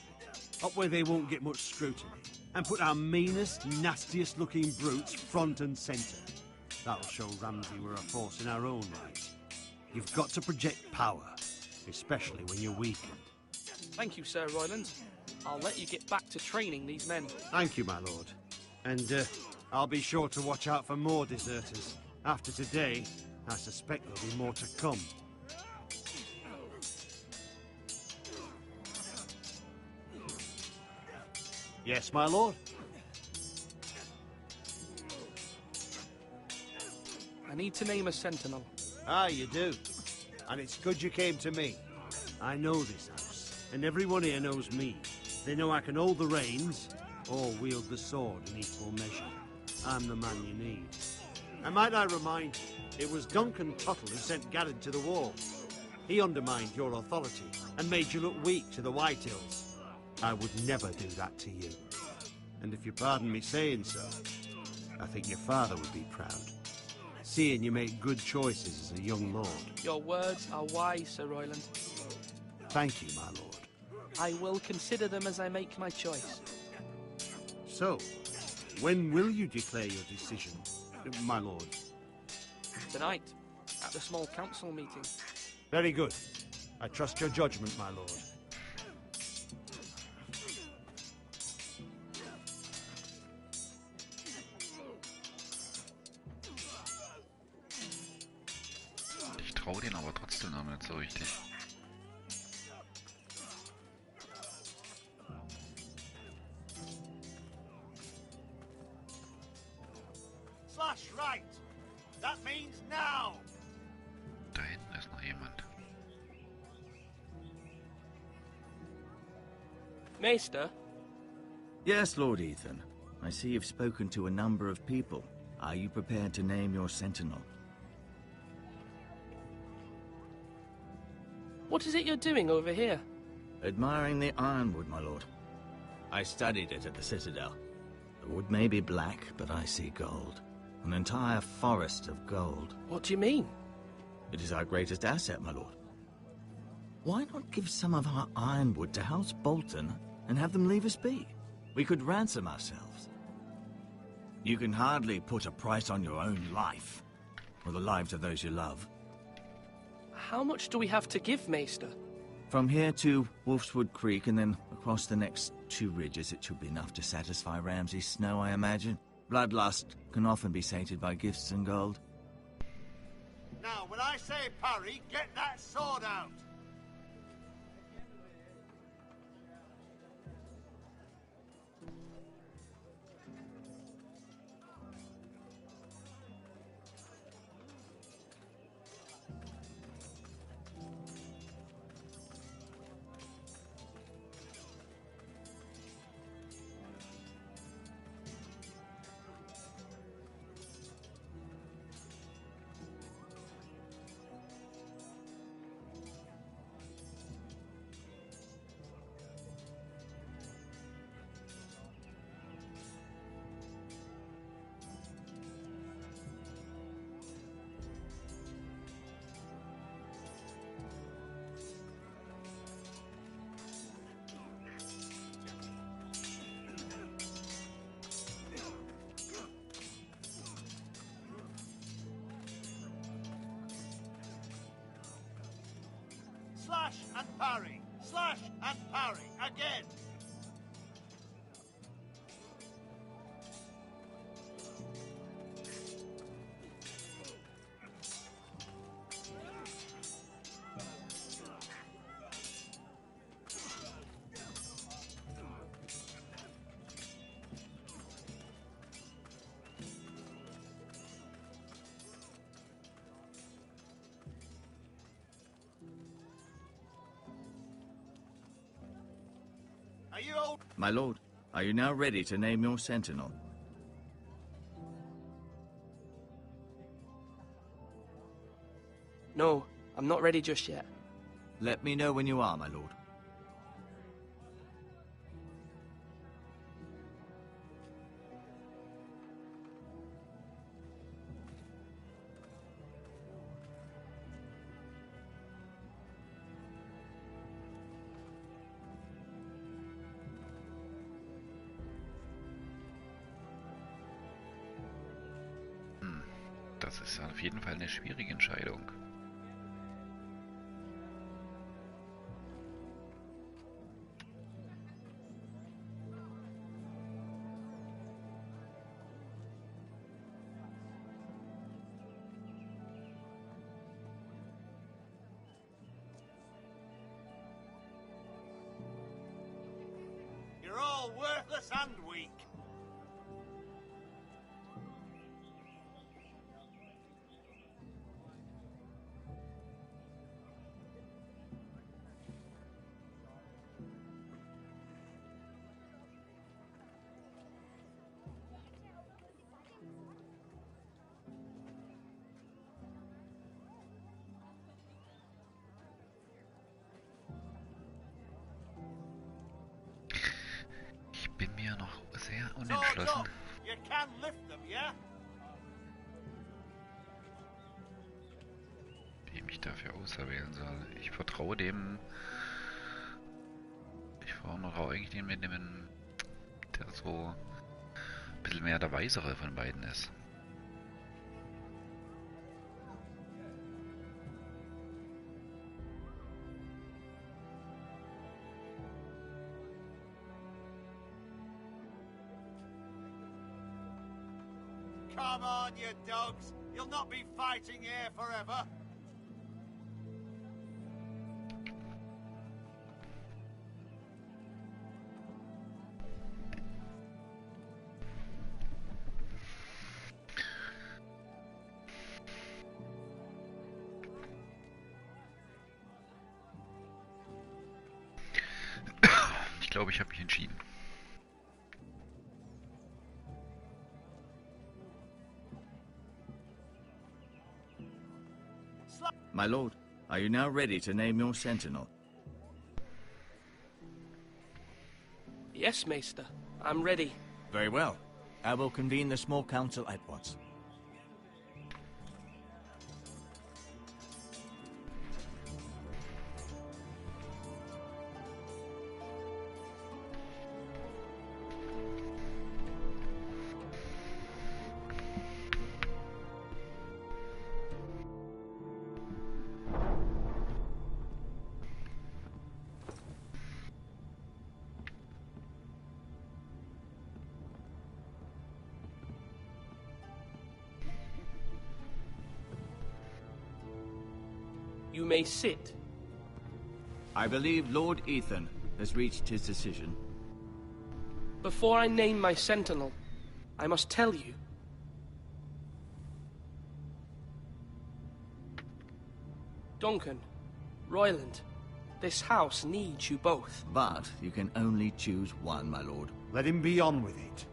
up where they won't get much scrutiny, and put our meanest, nastiest looking brutes front and centre. That'll show Ramsay we're a force in our own right. You've got to project power, especially when you're weakened. Thank you, Sir Royland. I'll let you get back to training these men. Thank you, my lord. And I'll be sure to watch out for more deserters. After today, I suspect there'll be more to come. Yes, my lord? I need to name a sentinel. Ah, you do. And it's good you came to me. I know this house, and everyone here knows me. They know I can hold the reins, or wield the sword in equal measure. I'm the man you need. And might I remind you, it was Duncan Tuttle who sent Garrett to the war. He undermined your authority and made you look weak to the Whitehills. I would never do that to you. And if you pardon me saying so, I think your father would be proud, seeing you make good choices as a young lord. Your words are wise, Sir Royland. Thank you, my lord. I will consider them as I make my choice. So, when will you declare your decision, my lord? Tonight, at the small council meeting. Very good. I trust your judgment, my lord. Ich traue den aber trotzdem noch nicht so richtig. Slash right. That means now. Da hinten ist noch jemand. Maester? Yes, Lord Ethan. I see you've spoken to a number of people. Are you prepared to name your sentinel? What is it you're doing over here? Admiring the ironwood, my lord. I studied it at the Citadel. The wood may be black, but I see gold. An entire forest of gold. What do you mean? It is our greatest asset, my lord. Why not give some of our ironwood to House Bolton and have them leave us be? We could ransom ourselves. You can hardly put a price on your own life, or the lives of those you love. How much do we have to give, Maester? From here to Wolfswood Creek and then across the next 2 ridges, it should be enough to satisfy Ramsay Snow, I imagine. Bloodlust can often be sated by gifts and gold. Now, when I say parry, get that sword out. Slash and parry. Slash and parry. Again. My lord, are you now ready to name your sentinel? No, I'm not ready just yet. Let me know when you are, my lord. Das ist auf jeden Fall eine schwierige Entscheidung. You're all worthless and weak. Ich bin mir noch sehr unentschlossen. You can lift them, yeah? Wem ich dafür auserwählen soll. Ich vertraue dem. Ich vertraue eigentlich dem, der so ein bisschen mehr der Weisere von beiden ist. Come on, you dogs. You'll not be fighting here forever. glaube, ich habe mich entschieden. My lord, are you now ready to name your sentinel? Yes, Maester. I'm ready. Very well. I will convene the small council at once. You may sit. I believe Lord Ethan has reached his decision. Before I name my sentinel, I must tell you. Duncan, Royland, this house needs you both. But you can only choose one, my lord. Let him be on with it.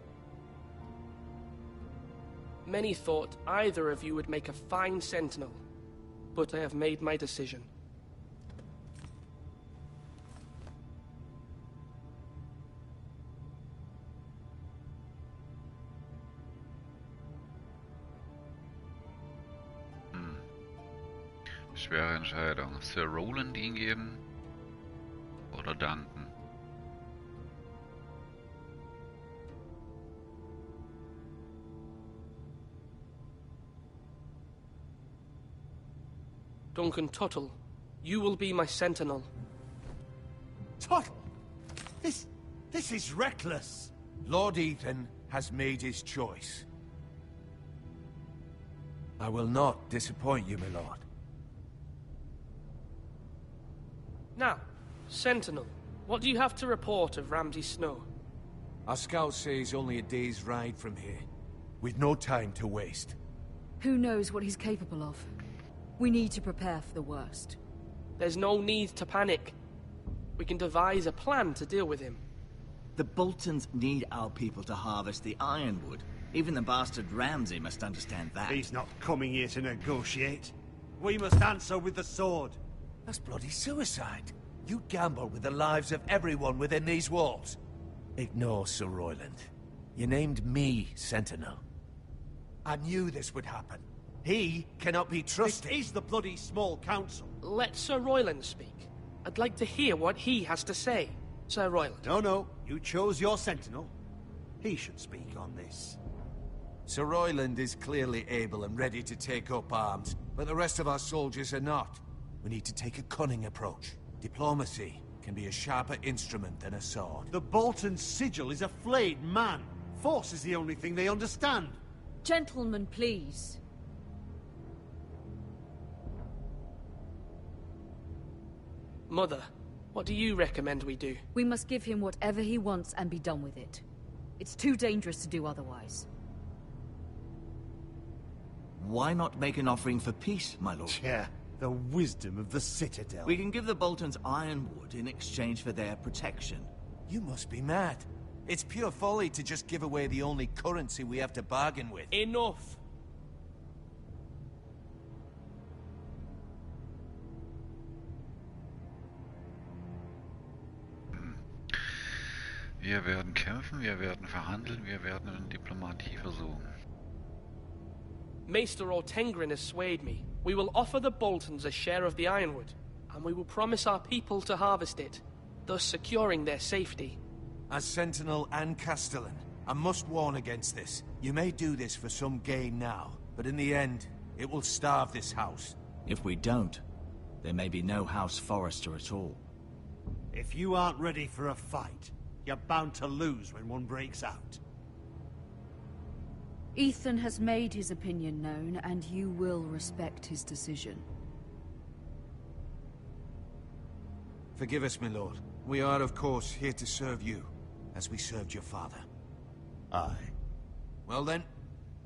Many thought either of you would make a fine sentinel, but I have made my decision. Schwere Entscheidung. Sir Roland ihn geben oder Duncan? Duncan Tuttle, you will be my sentinel. Tuttle? This is reckless. Lord Ethan has made his choice. I will not disappoint you, my lord. Now, Sentinel, what do you have to report of Ramsay Snow? Our scouts say he's only a day's ride from here. We've no time to waste. Who knows what he's capable of? We need to prepare for the worst. There's no need to panic. We can devise a plan to deal with him. The Boltons need our people to harvest the ironwood. Even the bastard Ramsay must understand that. He's not coming here to negotiate. We must answer with the sword. That's bloody suicide. You gamble with the lives of everyone within these walls. Ignore Sir Royland. You named me Sentinel. I knew this would happen. He cannot be trusted. This is the bloody small council. Let Sir Royland speak. I'd like to hear what he has to say. Sir Royland. No. You chose your sentinel. He should speak on this. Sir Royland is clearly able and ready to take up arms, but the rest of our soldiers are not. We need to take a cunning approach. Diplomacy can be a sharper instrument than a sword. The Bolton sigil is a flayed man. Force is the only thing they understand. Gentlemen, please. Mother, what do you recommend we do? We must give him whatever he wants and be done with it. It's too dangerous to do otherwise. Why not make an offering for peace, my lord? Yeah, the wisdom of the Citadel. We can give the Boltons ironwood in exchange for their protection. You must be mad. It's pure folly to just give away the only currency we have to bargain with. Enough! Wir werden kämpfen, wir werden verhandeln, wir werden Diplomatie versuchen. Maester Ortengrin has swayed me. We will offer the Boltons a share of the ironwood, and we will promise our people to harvest it, thus securing their safety. As Sentinel and Castellan, I must warn against this. You may do this for some gain now, but in the end, it will starve this house. If we don't, there may be no House Forrester at all. If you aren't ready for a fight, you're bound to lose when one breaks out. Ethan has made his opinion known, and you will respect his decision. Forgive us, my lord. We are, of course, here to serve you, as we served your father. Aye. Well then,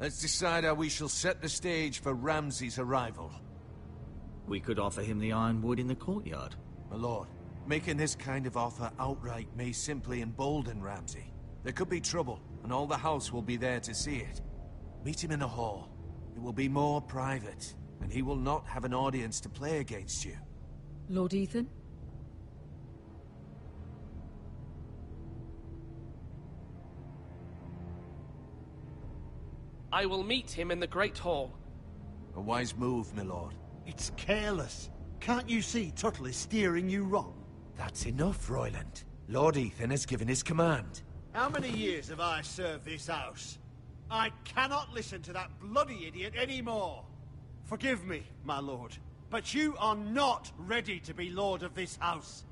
let's decide how we shall set the stage for Ramsay's arrival. We could offer him the ironwood in the courtyard. My lord, Making this kind of offer outright may simply embolden Ramsay. There could be trouble, and all the house will be there to see it. Meet him in the hall. It will be more private, and he will not have an audience to play against you. Lord Ethan? I will meet him in the Great Hall. A wise move, my lord. It's careless. Can't you see Tuttle is steering you wrong? That's enough, Royland. Lord Ethan has given his command. How many years have I served this house? I cannot listen to that bloody idiot anymore. Forgive me, my lord, but you are not ready to be lord of this house.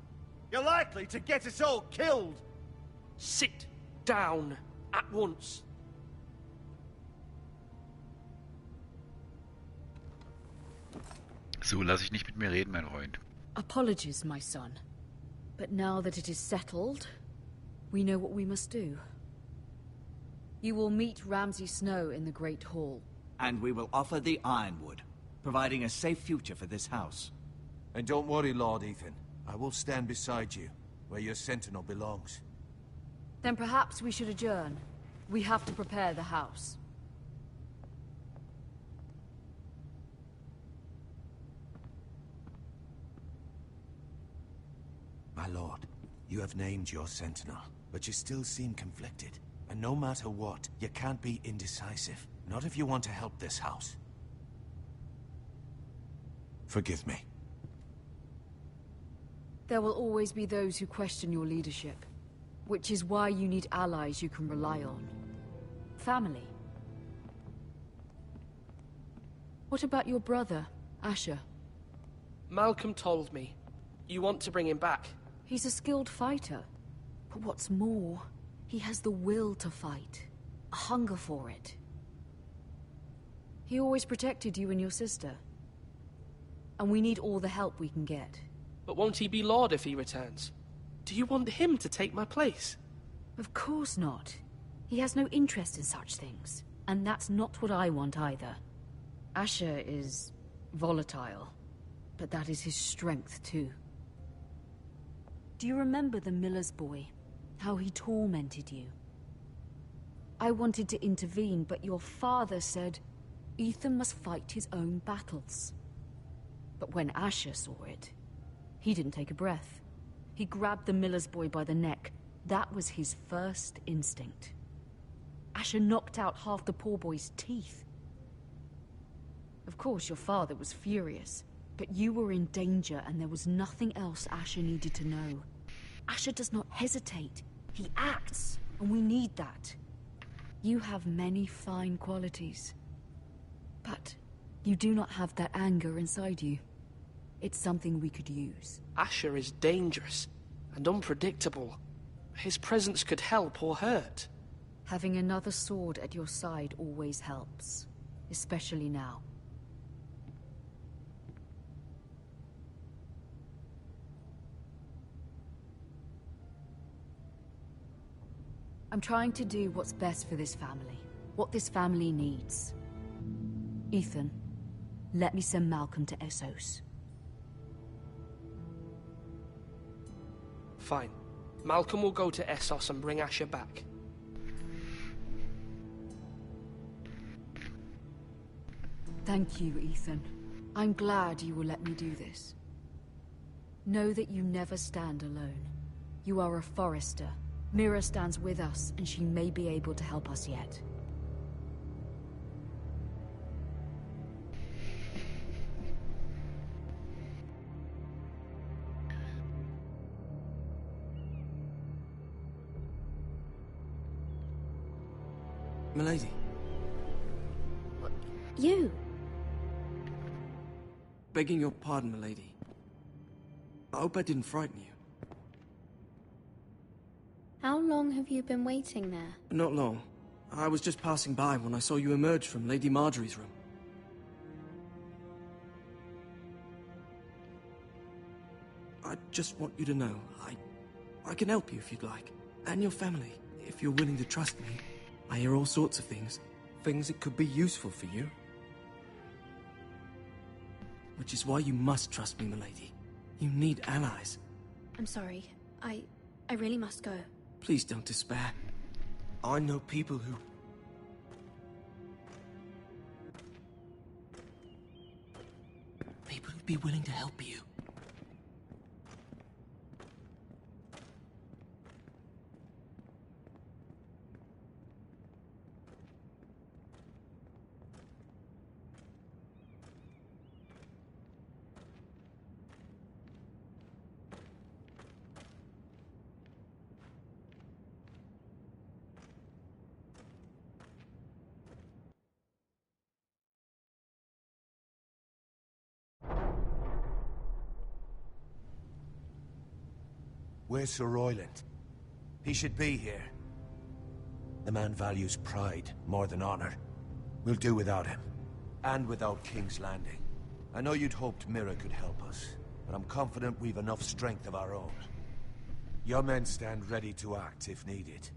You're likely to get us all killed. Sit down at once. So lass ich nicht mit mir reden, mein Freund. Apologies, my son. But now that it is settled, we know what we must do. You will meet Ramsay Snow in the Great Hall. And we will offer the Ironwood, providing a safe future for this house. And don't worry, Lord Ethan. I will stand beside you, where your sentinel belongs. Then perhaps we should adjourn. We have to prepare the house. My lord, you have named your sentinel, but you still seem conflicted. And no matter what, you can't be indecisive. Not if you want to help this house. Forgive me. There will always be those who question your leadership, which is why you need allies you can rely on. Family. What about your brother, Asher? Malcolm told me. You want to bring him back. He's a skilled fighter. But what's more, he has the will to fight. A hunger for it. He always protected you and your sister. And we need all the help we can get. But won't he be Lord if he returns? Do you want him to take my place? Of course not. He has no interest in such things. And that's not what I want either. Asher is volatile. But that is his strength too. Do you remember the miller's boy? How he tormented you? I wanted to intervene, but your father said Ethan must fight his own battles. But when Asher saw it, he didn't take a breath. He grabbed the miller's boy by the neck. That was his first instinct. Asher knocked out half the poor boy's teeth. Of course, your father was furious, but you were in danger and there was nothing else Asher needed to know. Asher does not hesitate. He acts, and we need that. You have many fine qualities, but you do not have that anger inside you. It's something we could use. Asher is dangerous and unpredictable. His presence could help or hurt. Having another sword at your side always helps, especially now. I'm trying to do what's best for this family, what this family needs. Ethan, let me send Malcolm to Essos. Fine. Malcolm will go to Essos and bring Asher back. Thank you, Ethan. I'm glad you will let me do this. Know that you never stand alone. You are a Forrester. Mira stands with us, and she may be able to help us yet. Milady. You? Begging your pardon, milady. I hope I didn't frighten you. How long have you been waiting there? Not long. I was just passing by when I saw you emerge from Lady Marjorie's room. I just want you to know, I can help you if you'd like. And your family, if you're willing to trust me. I hear all sorts of things. Things that could be useful for you. Which is why you must trust me, milady. You need allies. I'm sorry. I really must go. Please don't despair. I know people who... People who'd be willing to help you. Where's Sir Royland? He should be here. The man values pride more than honor. We'll do without him. And without King's Landing. I know you'd hoped Mira could help us, but I'm confident we've enough strength of our own. Your men stand ready to act if needed.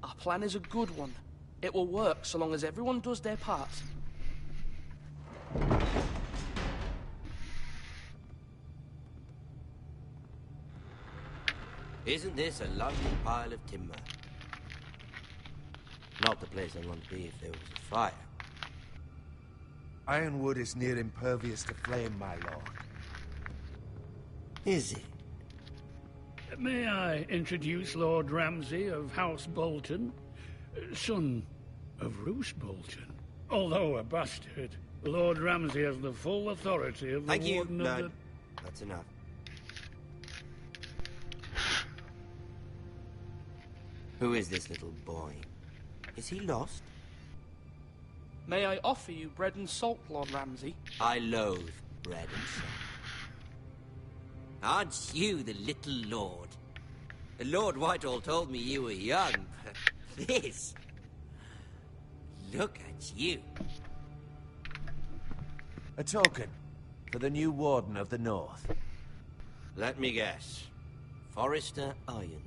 Our plan is a good one. It will work so long as everyone does their part. Isn't this a lovely pile of timber? Not the place I'd want to be if there was a fire. Ironwood is near impervious to flame, my lord. Is it? May I introduce Lord Ramsay of House Bolton, son of Roose Bolton. Although a bastard, Lord Ramsay has the full authority of the Warden of the... That's enough. Who is this little boy? Is he lost? May I offer you bread and salt, Lord Ramsay? I loathe bread and salt. Aren't you the little lord? Lord Whitehall told me you were young, but this... Look at you. A token for the new Warden of the North. Let me guess. Forrester Iron.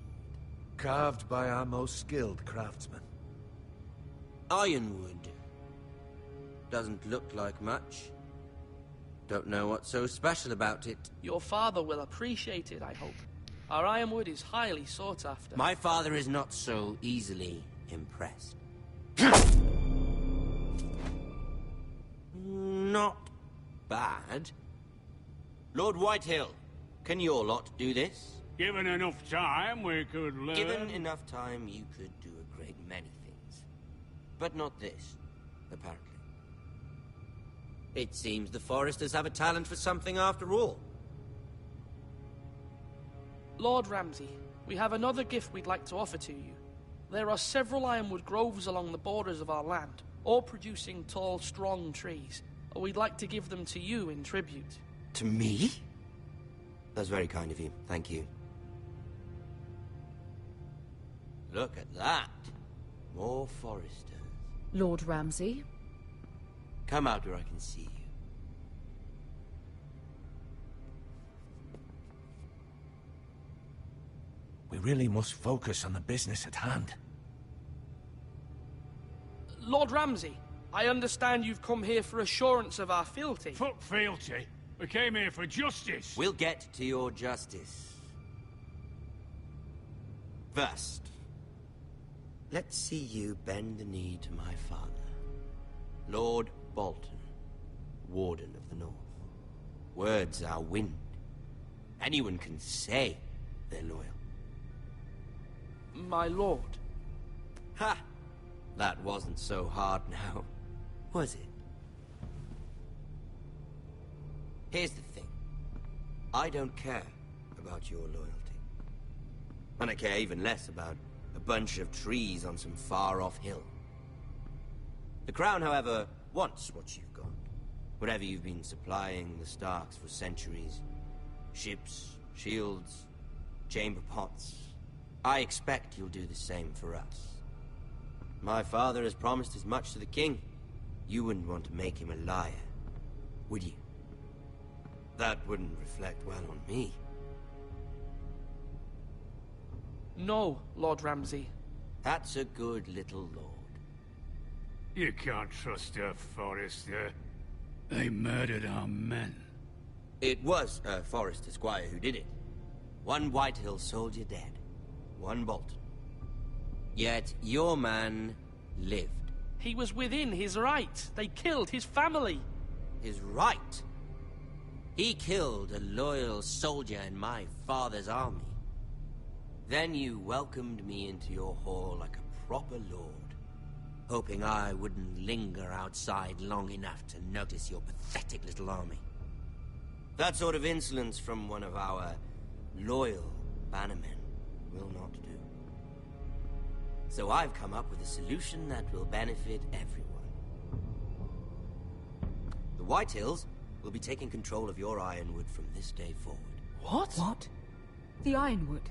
Carved by our most skilled craftsmen. Ironwood. Doesn't look like much. Don't know what's so special about it. Your father will appreciate it, I hope. Our ironwood is highly sought after. My father is not so easily impressed. Not bad. Lord Whitehill, can your lot do this? Given enough time, we could learn... Given enough time, you could do a great many things. But not this, apparently. It seems the Foresters have a talent for something after all. Lord Ramsay, we have another gift we'd like to offer to you. There are several ironwood groves along the borders of our land, all producing tall, strong trees. We'd like to give them to you in tribute. To me? That's very kind of you. Thank you. Look at that. More Foresters. Lord Ramsay? Come out where I can see you. We really must focus on the business at hand. Lord Ramsay, I understand you've come here for assurance of our fealty. Fuck fealty. We came here for justice. We'll get to your justice. First, let's see you bend the knee to my father, Lord Bolton, Warden of the North. Words are wind. Anyone can say they're loyal. My lord. Ha! That wasn't so hard now, was it? Here's the thing. I don't care about your loyalty. And I care even less about a bunch of trees on some far-off hill. The Crown, however, wants what you've got. Whatever you've been supplying the Starks for centuries. Ships, shields, chamber pots. I expect you'll do the same for us. My father has promised as much to the king. You wouldn't want to make him a liar, would you? That wouldn't reflect well on me. No, Lord Ramsay. That's a good little lord. You can't trust a Forester. They murdered our men. It was a Forester squire who did it. One Whitehill soldier dead. One Bolton. Yet your man lived. He was within his right. They killed his family. His right? He killed a loyal soldier in my father's army. Then you welcomed me into your hall like a proper lord, hoping I wouldn't linger outside long enough to notice your pathetic little army. That sort of insolence from one of our loyal bannermen will not do. So I've come up with a solution that will benefit everyone. The Whitehills will be taking control of your Ironwood from this day forward. What? What? The Ironwood?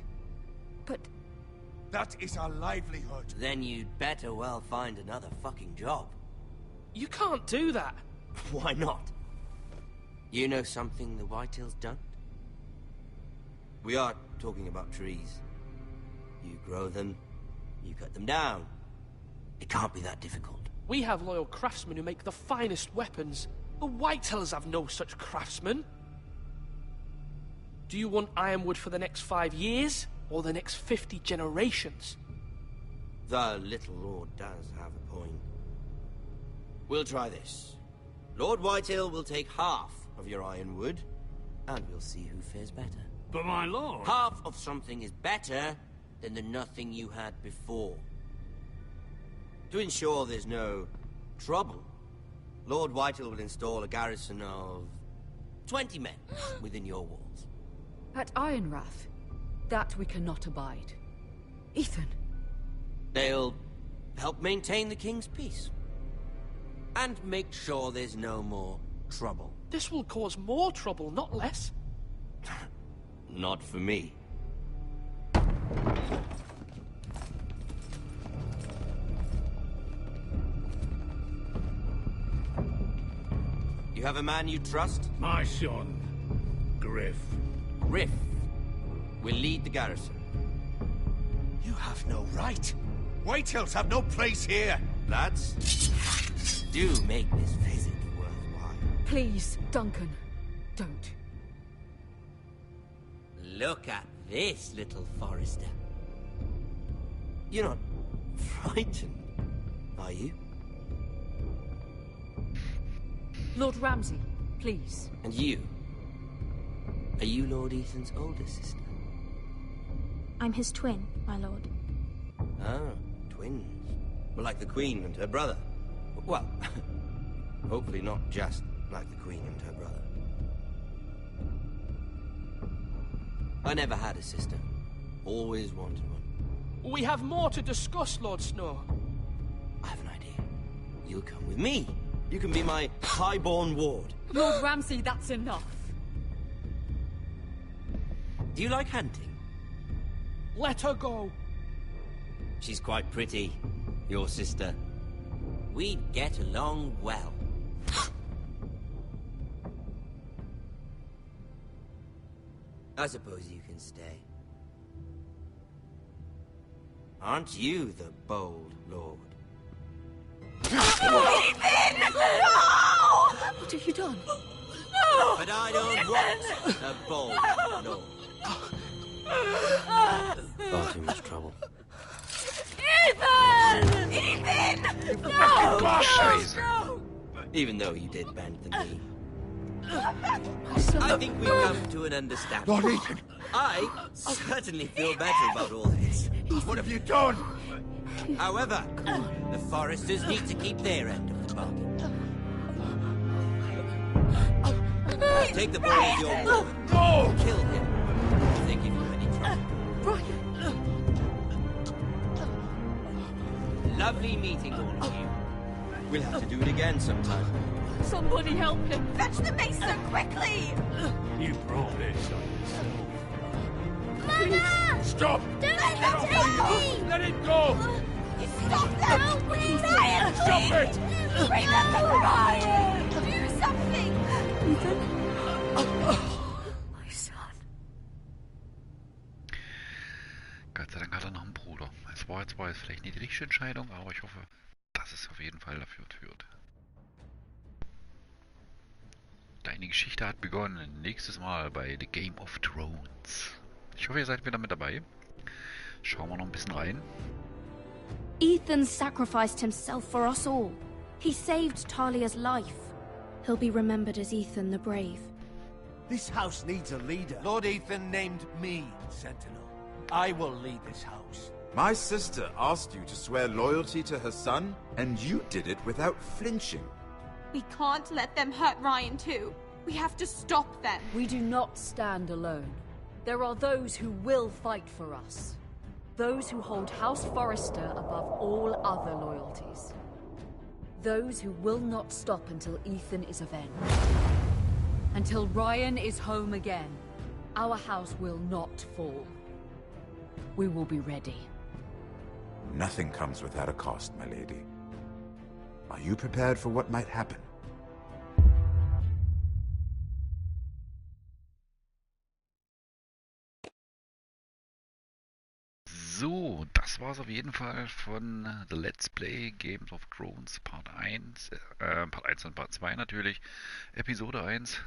But... That is our livelihood. Then you'd better well find another fucking job. You can't do that. Why not? You know something the Whitehills don't? We are talking about trees. You grow them, you cut them down. It can't be that difficult. We have loyal craftsmen who make the finest weapons. The Whitehills have no such craftsmen. Do you want Ironwood for the next 5 years, or the next 50 generations? The little lord does have a point. We'll try this. Lord Whitehill will take half of your Ironwood, and we'll see who fares better. But my lord... Half of something is better than the nothing you had before. To ensure there's no trouble, Lord Whitehill will install a garrison of 20 men within your walls. At Ironrath? That we cannot abide. Ethan! They'll help maintain the king's peace. And make sure there's no more trouble. This will cause more trouble, not less. Not for me. You have a man you trust? My son, Griff. Griff will lead the garrison. You have no right. Whitehills have no place here. Lads, do make this visit worthwhile. Please, Duncan, don't. Look at this, little Forester. You're not frightened, are you? Lord Ramsay, please. And you? Are you Lord Ethan's older sister? I'm his twin, my lord. Ah, twins. Well, like the Queen and her brother. Well, hopefully not just like the Queen and her brother. I never had a sister. Always wanted one. We have more to discuss, Lord Snow. I have an idea. You'll come with me. You can be my highborn ward. Lord Ramsay, that's enough. Do you like hunting? Let her go. She's quite pretty, your sister. We'd get along well. I suppose you can stay. Aren't you the bold lord? Ethan! No! What have you done? No! But I don't want a bold lord. Far too much trouble. Ethan! Ethan! No! Gosh, no! Even though you did bend the knee. I think we've come to an understanding. Lord Ethan! I certainly feel better about all this. What have you done? However, the Foresters need to keep their end of the bargain. Take the boy as your ward. No! Kill him if they give you any trouble. Lovely meeting all of you. We'll have to do it again sometime. Somebody help him! Fetch the mason quickly! You brought this on yourself. Mama! Stop! Don't let her take me! Let it go! Stop that! Help me! Ryan, Stop it! remember Ryan! Do something! My son. Gott sei Dank hat er noch einen Bruder. Es war jetzt vielleicht nicht die richtige Entscheidung, aber ich hoffe, dass es auf jeden Fall dafür führt. Deine Geschichte hat begonnen. Nächstes Mal bei The Game of Thrones. Ich hoffe, ihr seid wieder mit dabei. Schauen wir noch ein bisschen rein. Ethan sacrificed himself for us all. He saved Talia's life. He'll be remembered as Ethan the Brave. This house needs a leader. Lord Ethan named me Sentinel. I will lead this house. My sister asked you to swear loyalty to her son, and you did it without flinching. We can't let them hurt Ryan too. We have to stop them. We do not stand alone. There are those who will fight for us. Those who hold House Forrester above all other loyalties. Those who will not stop until Ethan is avenged. Until Ryan is home again, our house will not fall. We will be ready. Nothing comes without a cost, my lady. Are you prepared for what might happen? So, das war's auf jeden Fall von The Let's Play Games of Thrones Part 1, Part 1 und Part 2 natürlich, Episode 1,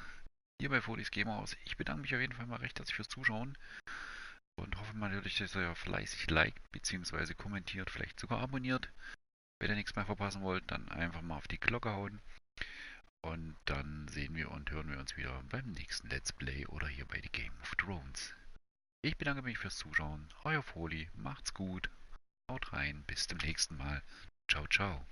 hier bei Fodis Gamehaus. Ich bedanke mich auf jeden Fall mal recht herzlich fürs Zuschauen und hoffe natürlich, dass ihr fleißig liked, beziehungsweise kommentiert, vielleicht sogar abonniert. Wenn ihr nichts mehr verpassen wollt, dann einfach mal auf die Glocke hauen und dann sehen wir und hören wir uns wieder beim nächsten Let's Play oder hier bei The Game of Thrones. Ich bedanke mich fürs Zuschauen. Euer Foli, macht's gut. Haut rein, bis zum nächsten Mal. Ciao, ciao.